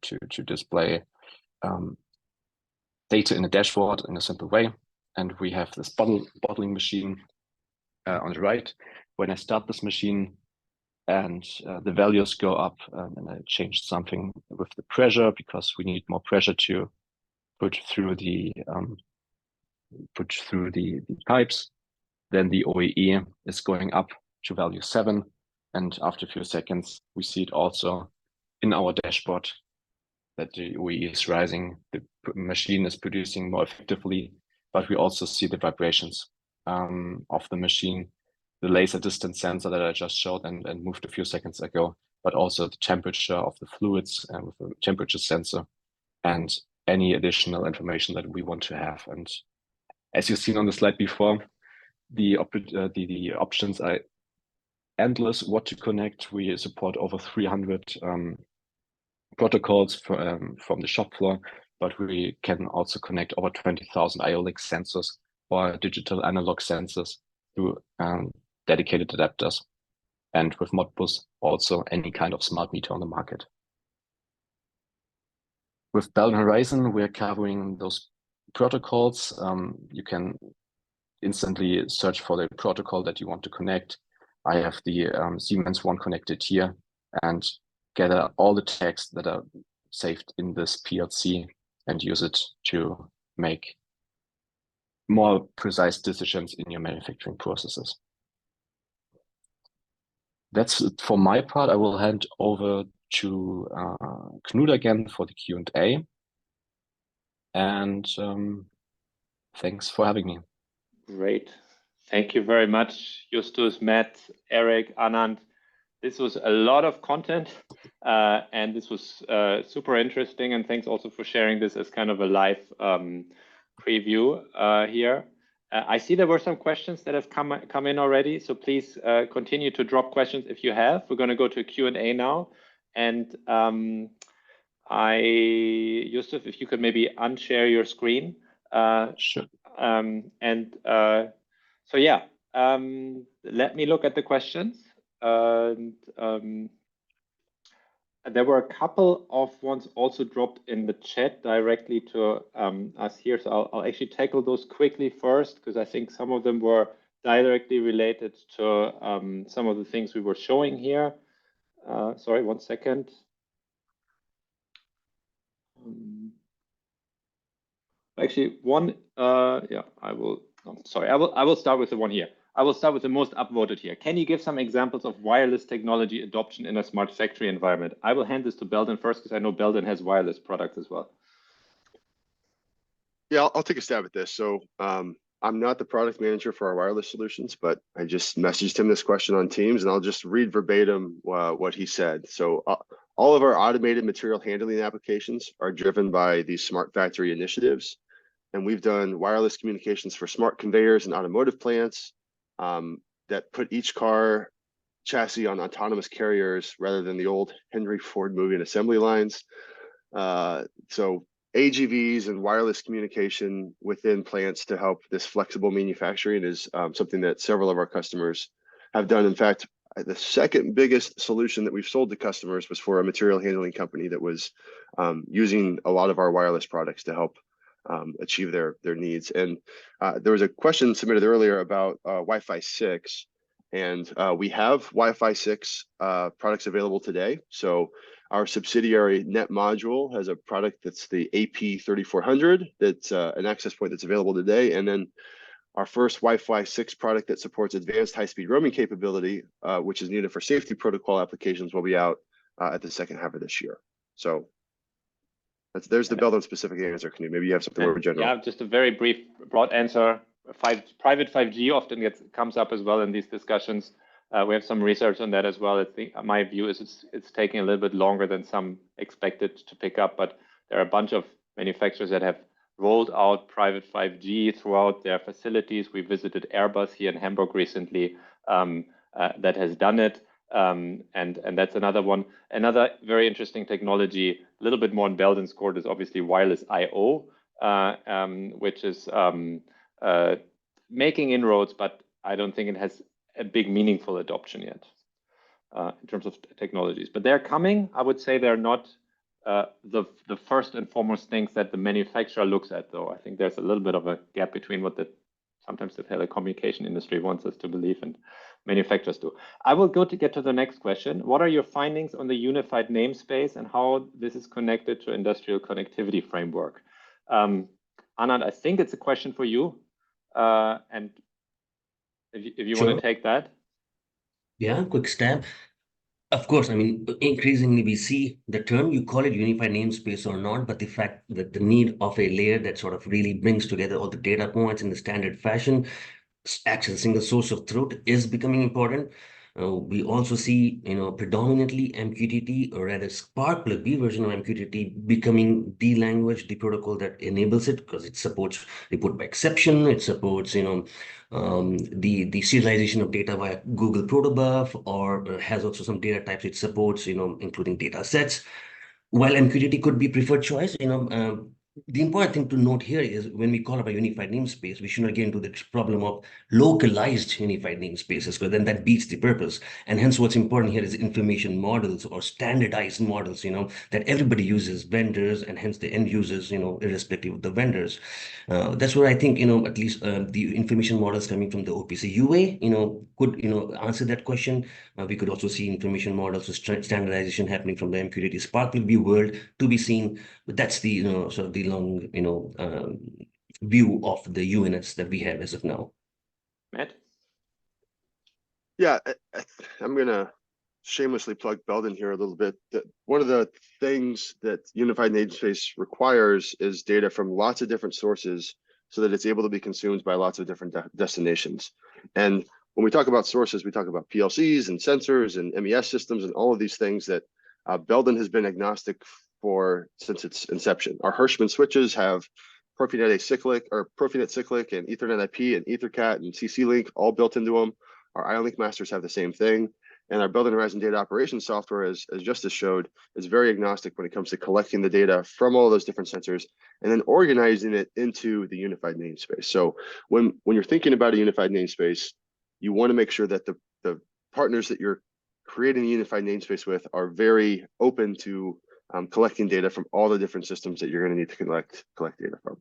to display data in a dashboard in a simple way. And we have this bottling machine on the right. When I start this machine and the values go up, and I change something with the pressure because we need more pressure to put through the pipes, then the OEE is going up to value 7. And after a few seconds, we see it also in our dashboard that the OEE is rising, the machine is producing more effectively, but we also see the vibrations of the machine laser distance sensor that I just showed and moved a few seconds ago, but also the temperature of the fluids and with the temperature sensor and any additional information that we want to have. And as you've seen on the slide before, the options are endless what to connect. We support over 300 protocols from the shop floor, but we can also connect over 20,000 IoT sensors or digital analog sensors through dedicated adapters. And with Modbus, also any kind of smart meter on the market. With Belden Horizon, we're covering those protocols. You can instantly search for the protocol that you want to connect. I have the Siemens one connected here and gather all the tags that are saved in this PLC and use it to make more precise decisions in your manufacturing processes. That's it for my part. I will hand over to Knud again for the Q&A. And thanks for having me. Great. Thank you very much, Justus, Matt, Erik, Anand. This was a lot of content and this was super interesting. And thanks also for sharing this as kind of a live preview here. I see there were some questions that have come in already. So please continue to drop questions if you have. We're going to go to Q&A now. And Justus, if you could maybe unshare your screen. Sure. So yeah, let me look at the questions. There were a couple of ones also dropped in the chat directly to us here. So I'll actually tackle those quickly first, because I think some of them were directly related to some of the things we were showing here. Sorry, 1 second. Actually, one, yeah, I will start with the one here. I will start with the most upvoted here. Can you give some examples of wireless technology adoption in a smart factory environment? I will hand this to Belden first, because I know Belden has wireless products as well. Yeah, I'll take a stab at this. So I'm not the product manager for our wireless solutions, but I just messaged him this question on Teams, and I'll just read verbatim what he said. So all of our automated material handling applications are driven by these smart factory initiatives. And we've done wireless communications for smart conveyors and automotive plants that put each car chassis on autonomous carriers rather than the old Henry Ford moving assembly lines. So AGVs and wireless communication within plants to help this flexible manufacturing is something that several of our customers have done. In fact, the second biggest solution that we've sold to customers was for a material handling company that was using a lot of our wireless products to help achieve their needs. And there was a question submitted earlier about Wi-Fi 6, and we have Wi-Fi 6 products available today. So our subsidiary Net Module has a product that's the AP3400 that's an access point that's available today. And then our first Wi-Fi 6 product that supports advanced high-speed roaming capability, which is needed for safety protocol applications, will be out at the second half of this year. So there's the Belden specific answer. Can you maybe you have something more general? Yeah, just a very brief, broad answer. Private 5G often comes up as well in these discussions. We have some research on that as well. I think my view is it's taking a little bit longer than some expected to pick up, but there are a bunch of manufacturers that have rolled out private 5G throughout their facilities. We visited Airbus here in Hamburg recently that has done it. And that's another one. Another very interesting technology, a little bit more in Belden's court, is obviously wireless I/O, which is making inroads, but I don't think it has a big meaningful adoption yet in terms of technologies. But they're coming. I would say they're not the first and foremost things that the manufacturer looks at, though. I think there's a little bit of a gap between what sometimes the telecommunication industry wants us to believe and manufacturers do. I will get to the next question. What are your findings on the unified namespace and how this is connected to industrial connectivity framework? Anand, I think it's a question for you. And if you want to take that. Yeah, quick stab. Of course, I mean, increasingly we see the term, you call it unified namespace or not, but the fact that the need of a layer that sort of really brings together all the data points in the standard fashion acts as a single source of truth is becoming important. We also see, predominantly MQTT, or rather Spark Plug B version of MQTT, becoming the language, the protocol that enables it, because it supports report by exception. It supports, the serialization of data via Google Protobuf, or has also some data types it supports, including data sets. While MQTT could be preferred choice, the important thing to note here is when we call up a unified namespace, we should not get into the problem of localized unified namespaces, because then that beats the purpose. And hence what's important here is information models or standardized models, that everybody uses, vendors, and hence the end users, irrespective of the vendors. That's where I think, at least the information models coming from the OPC UA, could, answer that question. We could also see information models with standardization happening from the MQTT Spark Plug world to be seen. But that's the, sort of the long, view of the UNS that we have as of now. Matt? Yeah, I'm gonna shamelessly plug Belden here a little bit. That one of the things that unified namespace requires is data from lots of different sources so that it's able to be consumed by lots of different destinations. And when we talk about sources, we talk about PLCs and sensors and MES systems and all of these things that Belden has been agnostic for since its inception. Our Hirschman switches have Profinet cyclic and Ethernet IP and EtherCAT and CC Link all built into them. Our IO-Link masters have the same thing. And our Belden Horizon data operations software, as Justus showed, is very agnostic when it comes to collecting the data from all those different sensors and then organizing it into the unified namespace. So when you're thinking about a unified namespace, you want to make sure that the partners that you're creating a unified namespace with are very open to collecting data from all the different systems that you're going to need to collect data from.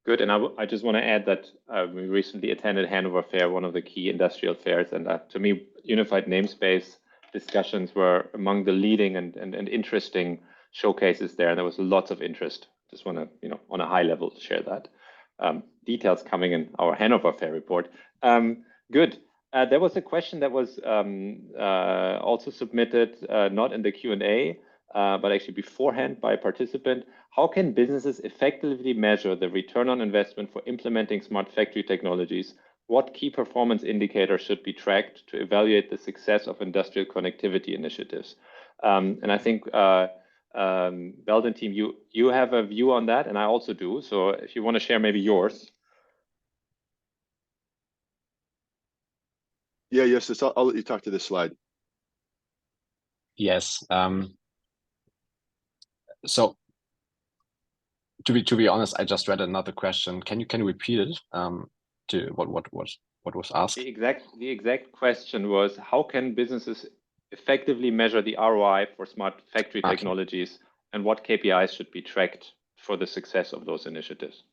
Good, and I just want to add that we recently attended Hanover Fair, one of the key industrial fairs, and to me, unified namespace discussions were among the leading and interesting showcases there, and there was lots of interest. Just want to, on a high level, share that. Details coming in our Hanover Fair report. Good. There was a question that was also submitted, not in the Q&A, but actually beforehand by a participant. How can businesses effectively measure the return on investment for implementing smart factory technologies? What key performance indicators should be tracked to evaluate the success of industrial connectivity initiatives? And I think, Belden team, you have a view on that, and I also do. So if you want to share maybe yours. Yeah, yes, I'll let you talk to this slide. Yes. So to be honest, I just read another question. Can you repeat it? To what was asked? The exact question was, how can businesses effectively measure the ROI for smart factory technologies, and what KPIs should be tracked for the success of those initiatives?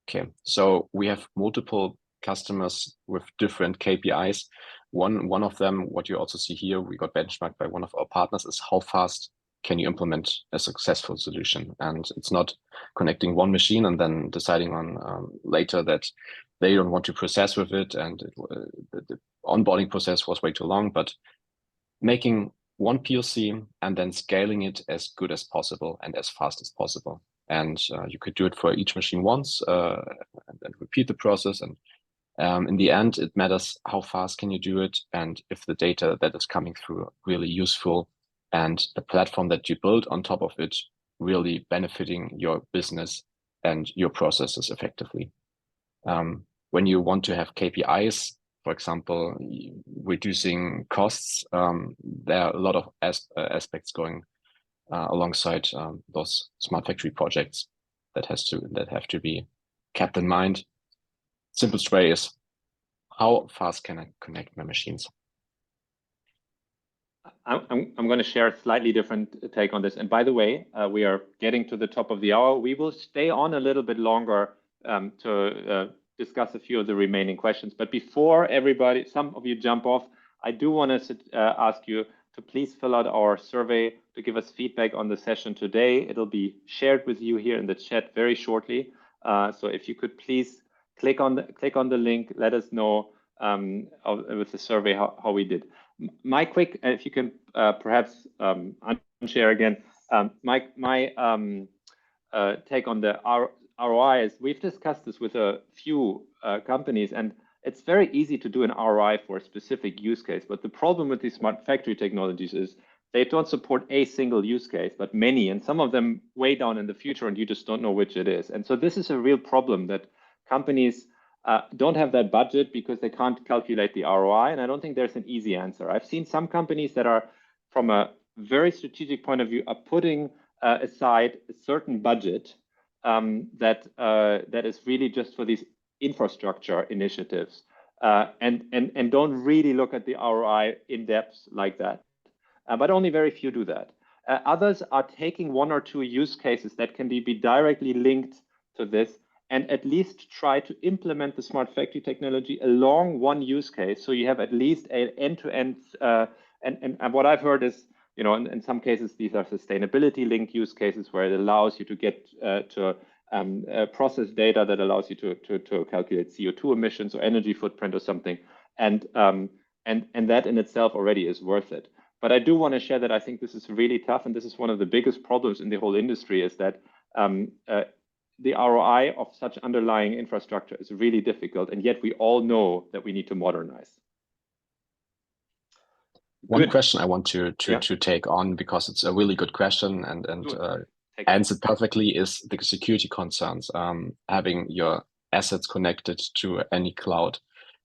Okay, so we have multiple customers with different KPIs. One of them, what you also see here, we got benchmarked by one of our partners, is how fast can you implement a successful solution? And it's not connecting one machine and then deciding on later that they don't want to process with it, and the onboarding process was way too long, but making one PLC and then scaling it as good as possible and as fast as possible. And you could do it for each machine once and then repeat the process. And in the end, it matters how fast can you do it, and if the data that is coming through are really useful, and the platform that you build on top of it really benefiting your business and your processes effectively. When you want to have KPIs, for example, reducing costs, there are a lot of aspects going alongside those smart factory projects that have to be kept in mind. Simplest way is, how fast can I connect my machines? I'm going to share a slightly different take on this. And by the way, we are getting to the top of the hour. We will stay on a little bit longer to discuss a few of the remaining questions. But before everybody, some of you jump off, I do want to ask you to please fill out our survey to give us feedback on the session today. It'll be shared with you here in the chat very shortly. So if you could please click on the link, let us know with the survey how we did. My quick, if you can perhaps unshare again, my take on the ROI is, we've discussed this with a few companies, and it's very easy to do an ROI for a specific use case. But the problem with these smart factory technologies is they don't support a single use case, but many, and some of them way down in the future, and you just don't know which it is. And so this is a real problem that companies don't have that budget because they can't calculate the ROI. And I don't think there's an easy answer. I've seen some companies that are, from a very strategic point of view, are putting aside a certain budget that is really just for these infrastructure initiatives, and don't really look at the ROI in depth like that. But only very few do that. Others are taking one or two use cases that can be directly linked to this, and at least try to implement the smart factory technology along one use case. So you have at least an end-to-end, and what I've heard is, you know, in some cases, these are sustainability linked use cases where it allows you to get to process data that allows you to calculate CO2 emissions or energy footprint or something. And that in itself already is worth it. But I do want to share that I think this is really tough, and this is one of the biggest problems in the whole industry, is that the ROI of such underlying infrastructure is really difficult, and yet we all know that we need to modernize. One question I want to take on, because it's a really good question and answered perfectly, is the security concerns. Having your assets connected to any cloud.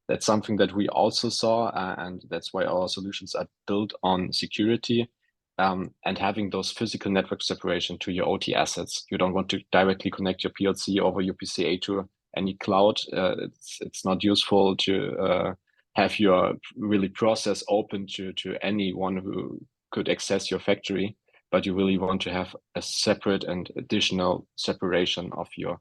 That's something that we also saw, and that's why our solutions are built on security, and having those physical network separation to your OT assets. You don't want to directly connect your PLC over your PCA to any cloud. It's not useful to have your really process open to anyone who could access your factory, but you really want to have a separate and additional separation of your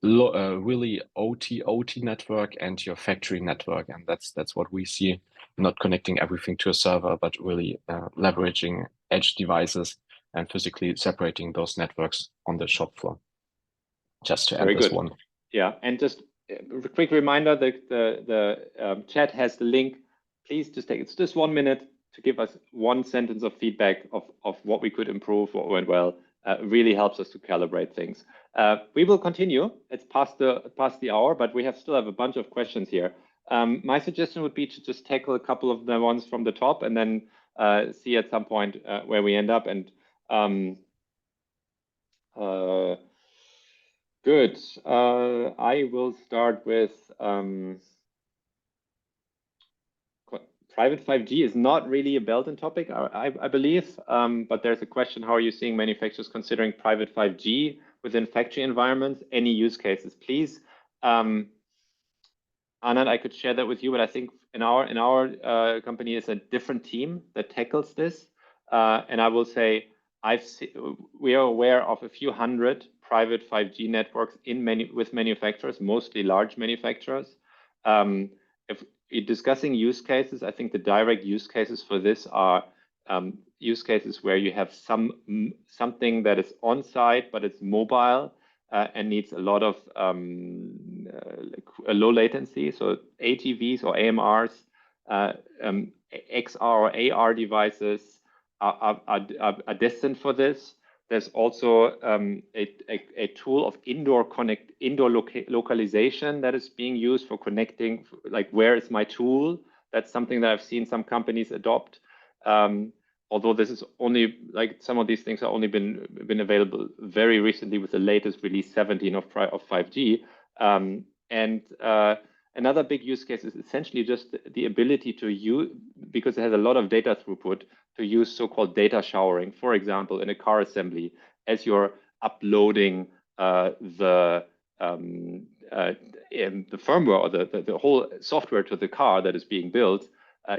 really OT network and your factory network. And that's what we see, not connecting everything to a server, but really leveraging edge devices and physically separating those networks on the shop floor. Just to add this one. Yeah, and just a quick reminder that the chat has the link. Please just take, it's just 1 minute to give us one sentence of feedback of what we could improve, what went well. Really helps us to calibrate things. We will continue. It's past the hour, but we still have a bunch of questions here. My suggestion would be to just tackle a couple of the ones from the top, and then see at some point where we end up. And good. I will start with private 5G is not really a Belden topic, I believe, but there's a question: how are you seeing manufacturers considering private 5G within factory environments? Any use cases, please? Anand, I could share that with you, but I think in our company is a different team that tackles this, and I will say we are aware of a few hundred private 5G networks with manufacturers, mostly large manufacturers. If you're discussing use cases, I think the direct use cases for this are use cases where you have something that is on site, but it's mobile and needs a lot of a low latency. So ATVs or AMRs, XR or AR devices are destined for this. There's also a tool of indoor localization that is being used for connecting, like, where is my tool? That's something that I've seen some companies adopt. Although this is only, like, some of these things have only been available very recently with the latest release 17 of 5G. Another big use case is essentially just the ability to use, because it has a lot of data throughput, to use so-called data showering. For example, in a car assembly, as you're uploading the firmware or the whole software to the car that is being built,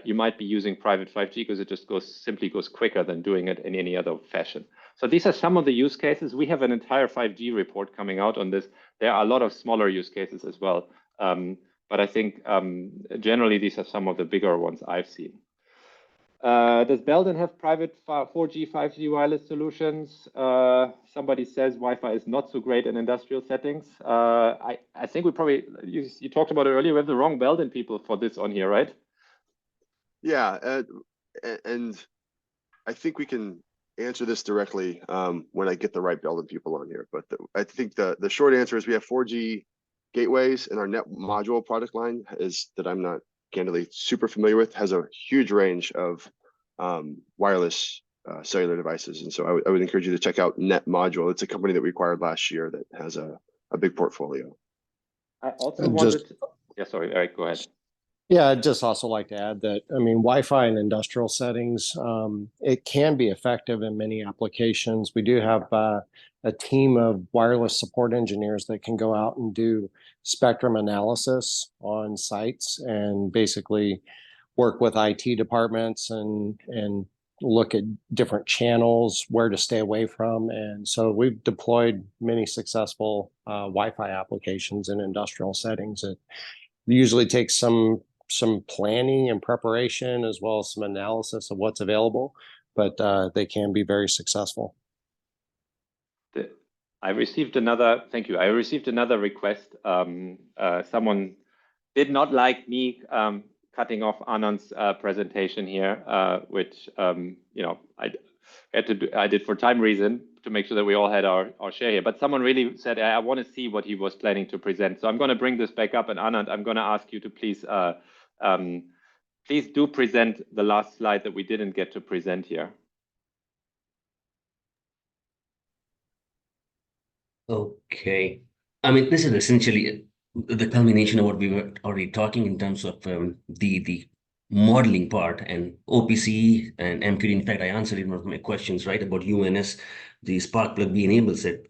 you might be using private 5G because it just simply goes quicker than doing it in any other fashion. So these are some of the use cases. We have an entire 5G report coming out on this. There are a lot of smaller use cases as well. But I think generally these are some of the bigger ones I've seen. Does Belden have private 4G, 5G wireless solutions? Somebody says Wi-Fi is not so great in industrial settings. I think we probably, you talked about it earlier, we have the wrong Belden people for this on here, right? Yeah, and I think we can answer this directly when I get the right Belden people on here. But I think the short answer is we have 4G gateways and our net module product line is that I'm not candidly super familiar with, has a huge range of wireless cellular devices. And so I would encourage you to check out Net Module. It's a company that we acquired last year that has a big portfolio. I also wanted to, yeah, sorry, Erik, go ahead. Yeah, I'd just also like to add that, I mean, Wi-Fi in industrial settings, it can be effective in many applications. We do have a team of wireless support engineers that can go out and do spectrum analysis on sites and basically work with IT departments and look at different channels, where to stay away from. And so we've deployed many successful Wi-Fi applications in industrial settings. It usually takes some planning and preparation as well as some analysis of what's available, but they can be very successful. I received another, thank you. I received another request. Someone did not like me cutting off Anand's presentation here, which you know, I had to do, I did for time reason to make sure that we all had our share here. But someone really said, I want to see what he was planning to present. So I'm going to bring this back up, and Anand, I'm going to ask you to please please do present the last slide that we didn't get to present here. Okay. I mean, this is essentially the culmination of what we were already talking in terms of the modeling part and OPC and MQD. In fact, I answered in one of my questions, right, about UNS. The Spark plug enables it.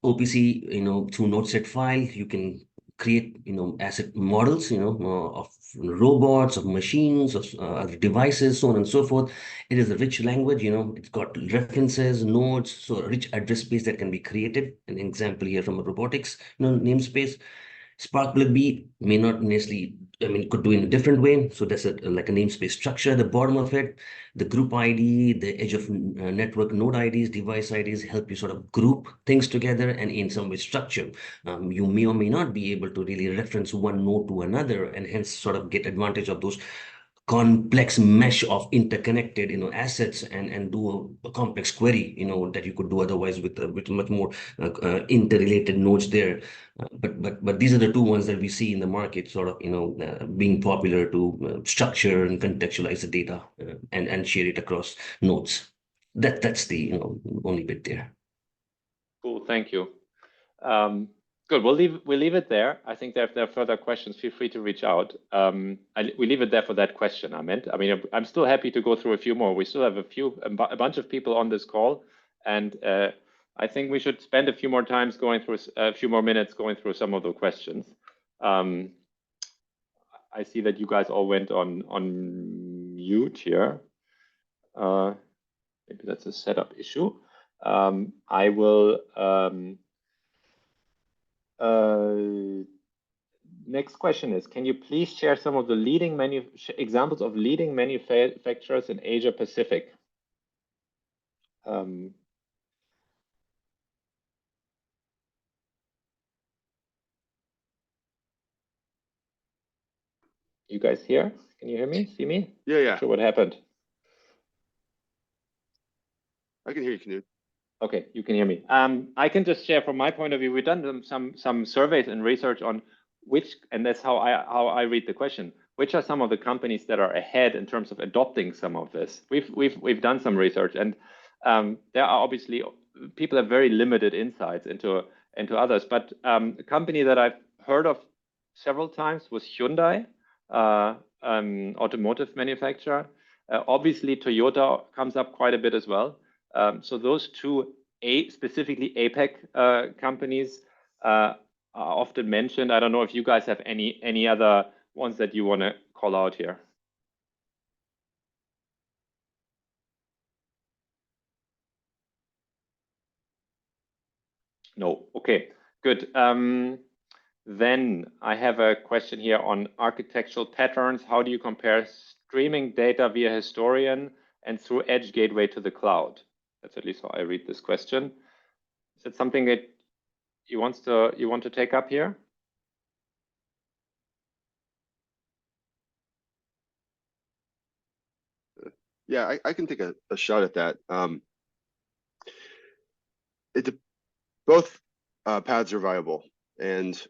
OPC, you know, through node-set file, you can create, you know, asset models, you know, of robots, of machines, of other devices, so on and so forth. It is a rich language, you know, it's got references, nodes, so a rich address space that can be created. An example here from a robotics, you know, namespace. Spark plug B may not necessarily, I mean, could do in a different way. So there's like a namespace structure at the bottom of it. The group ID, the edge of network node IDs, device IDs help you sort of group things together and in some way structure. You may or may not be able to really reference one node to another and hence sort of get advantage of those complex mesh of interconnected, you know, assets and do a complex query, you know, that you could do otherwise with much more interrelated nodes there. But these are the two ones that we see in the market, sort of, you know, being popular to structure and contextualize the data and share it across nodes. That's the, you know, only bit there. Cool, thank you. Good. We'll leave it there. I think that if there are further questions, feel free to reach out. We leave it there for that question. I mean, I'm still happy to go through a few more. We still have a bunch of people on this call, and I think we should spend a few more minutes going through some of the questions. I see that you guys all went on mute here. Maybe that's a setup issue. I will. Next question is, can you please share some of the leading examples of leading manufacturers in Asia Pacific? You guys here? Can you hear me? See me? Yeah. Not sure what happened. I can hear you, Knud. Okay, you can hear me. I can just share from my point of view. We've done some surveys and research on which, and that's how I read the question. Which are some of the companies that are ahead in terms of adopting some of this? We've done some research, and there are obviously people have very limited insights into others. But a company that I've heard of several times was Hyundai, automotive manufacturer. Obviously, Toyota comes up quite a bit as well. So those two, specifically APAC companies, are often mentioned. I don't know if you guys have any other ones that you want to call out here. No. Okay, good. Then I have a question here on architectural patterns. How do you compare streaming data via historian and through edge gateway to the cloud? That's at least how I read this question. Is it something that you want to take up here? Yeah, I can take a shot at that. Both paths are viable, and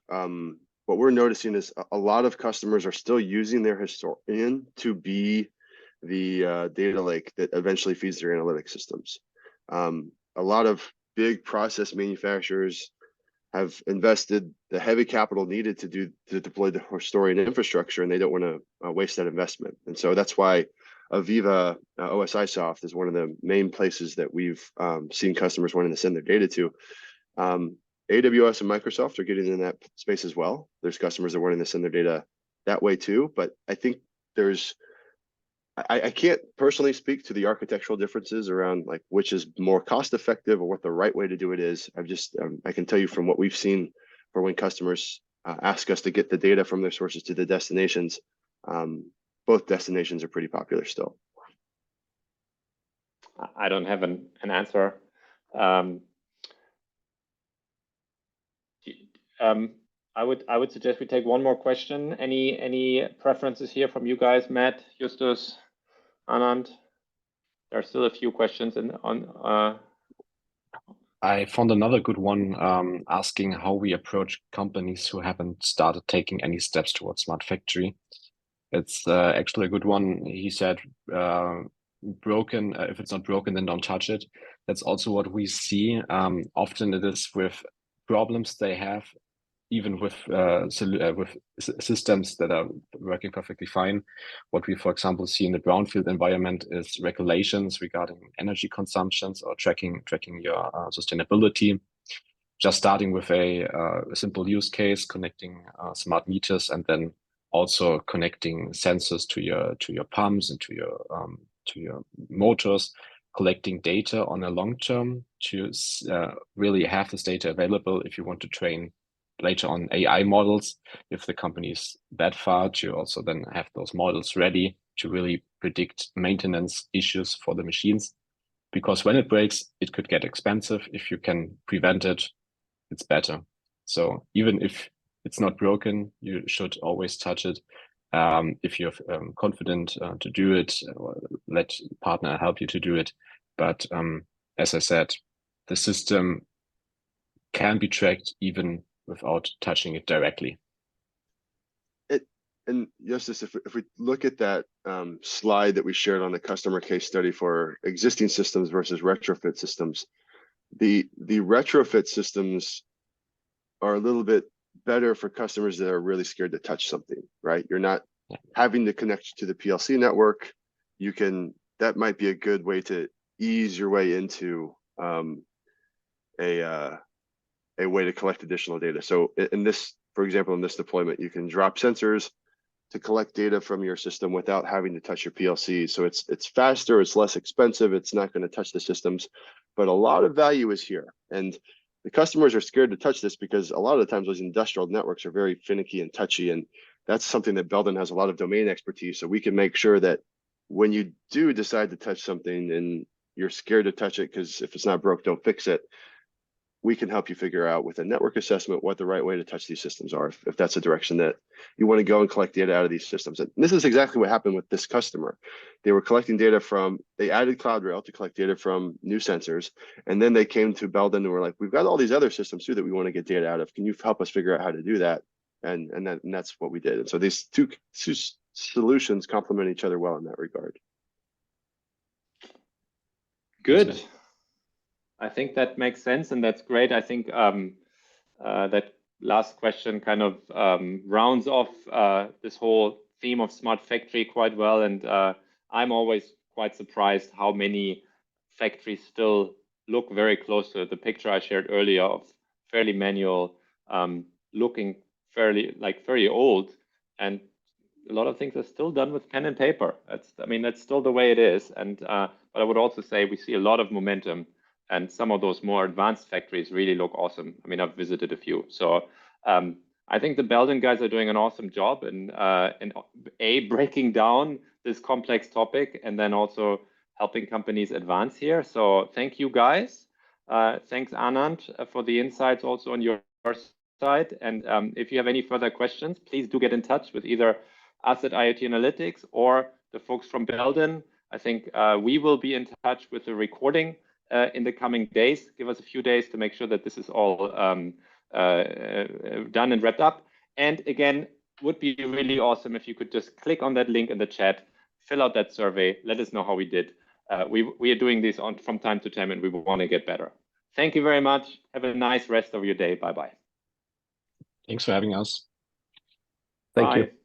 what we're noticing is a lot of customers are still using their historian to be the data lake that eventually feeds their analytic systems. A lot of big process manufacturers have invested the heavy capital needed to deploy the historian infrastructure, and they don't want to waste that investment. And so that's why Aviva OSIsoft is one of the main places that we've seen customers wanting to send their data to. AWS and Microsoft are getting in that space as well. There's customers that are wanting to send their data that way too, but I think I can't personally speak to the architectural differences around like which is more cost effective or what the right way to do it is. I can tell you from what we've seen for when customers ask us to get the data from their sources to the destinations, both destinations are pretty popular still. I don't have an answer. I would suggest we take one more question. Any preferences here from you guys, Matt, Justus, Anand? There are still a few questions on. I found another good one asking how we approach companies who haven't started taking any steps towards smart factory. It's actually a good one. He said, broken, if it's not broken, then don't touch it. That's also what we see. Often it is with problems they have, even with systems that are working perfectly fine. What we, for example, see in the Brownfield environment is regulations regarding energy consumptions or tracking your sustainability. Just starting with a simple use case, connecting smart meters, and then also connecting sensors to your pumps and to your motors, collecting data on a long term to really have this data available if you want to train later on AI models. If the company is that far, to also then have those models ready to really predict maintenance issues for the machines. Because when it breaks, it could get expensive. If you can prevent it, it's better. So even if it's not broken, you should always touch it. If you're confident to do it, or let partner help you to do it. But as I said, the system can be tracked even without touching it directly. And Justus, if we look at that slide that we shared on the customer case study for existing systems versus retrofit systems, the retrofit systems are a little bit better for customers that are really scared to touch something, right? You're not having to connect to the PLC network. That might be a good way to ease your way into a way to collect additional data. So in this, for example, in this deployment, you can drop sensors to collect data from your system without having to touch your PLC. So it's faster, it's less expensive, it's not going to touch the systems, but a lot of value is here. And the customers are scared to touch this because a lot of the times those industrial networks are very finicky and touchy. And that's something that Belden has a lot of domain expertise. So we can make sure that when you do decide to touch something and you're scared to touch it because if it's not broke, don't fix it, we can help you figure out with a network assessment what the right way to touch these systems are, if that's the direction that you want to go and collect data out of these systems. And this is exactly what happened with this customer. They were collecting data they added CloudRail to collect data from new sensors. And then they came to Belden and were like, we've got all these other systems too that we want to get data out of. Can you help us figure out how to do that? And that's what we did. And so these two solutions complement each other well in that regard. Good. I think that makes sense, and that's great. I think that last question kind of rounds off this whole theme of smart factory quite well. And I'm always quite surprised how many factories still look very close to the picture I shared earlier of fairly manual, looking very old, and a lot of things are still done with pen and paper. That's still the way it is. And but I would also say we see a lot of momentum. And some of those more advanced factories really look awesome. I've visited a few. So I think the Belden guys are doing an awesome job in breaking down this complex topic and then also helping companies advance here. So thank you guys. Thanks Anand for the insights also on your side. And if you have any further questions, please do get in touch with either us at IoT Analytics or the folks from Belden. I think we will be in touch with the recording in the coming days. Give us a few days to make sure that this is all done and wrapped up. And again, would be really awesome if you could just click on that link in the chat, fill out that survey, let us know how we did. We are doing this from time to time, and we want to get better. Thank you very much. Have a nice rest of your day. Bye-bye. Thanks for having us. Thank you.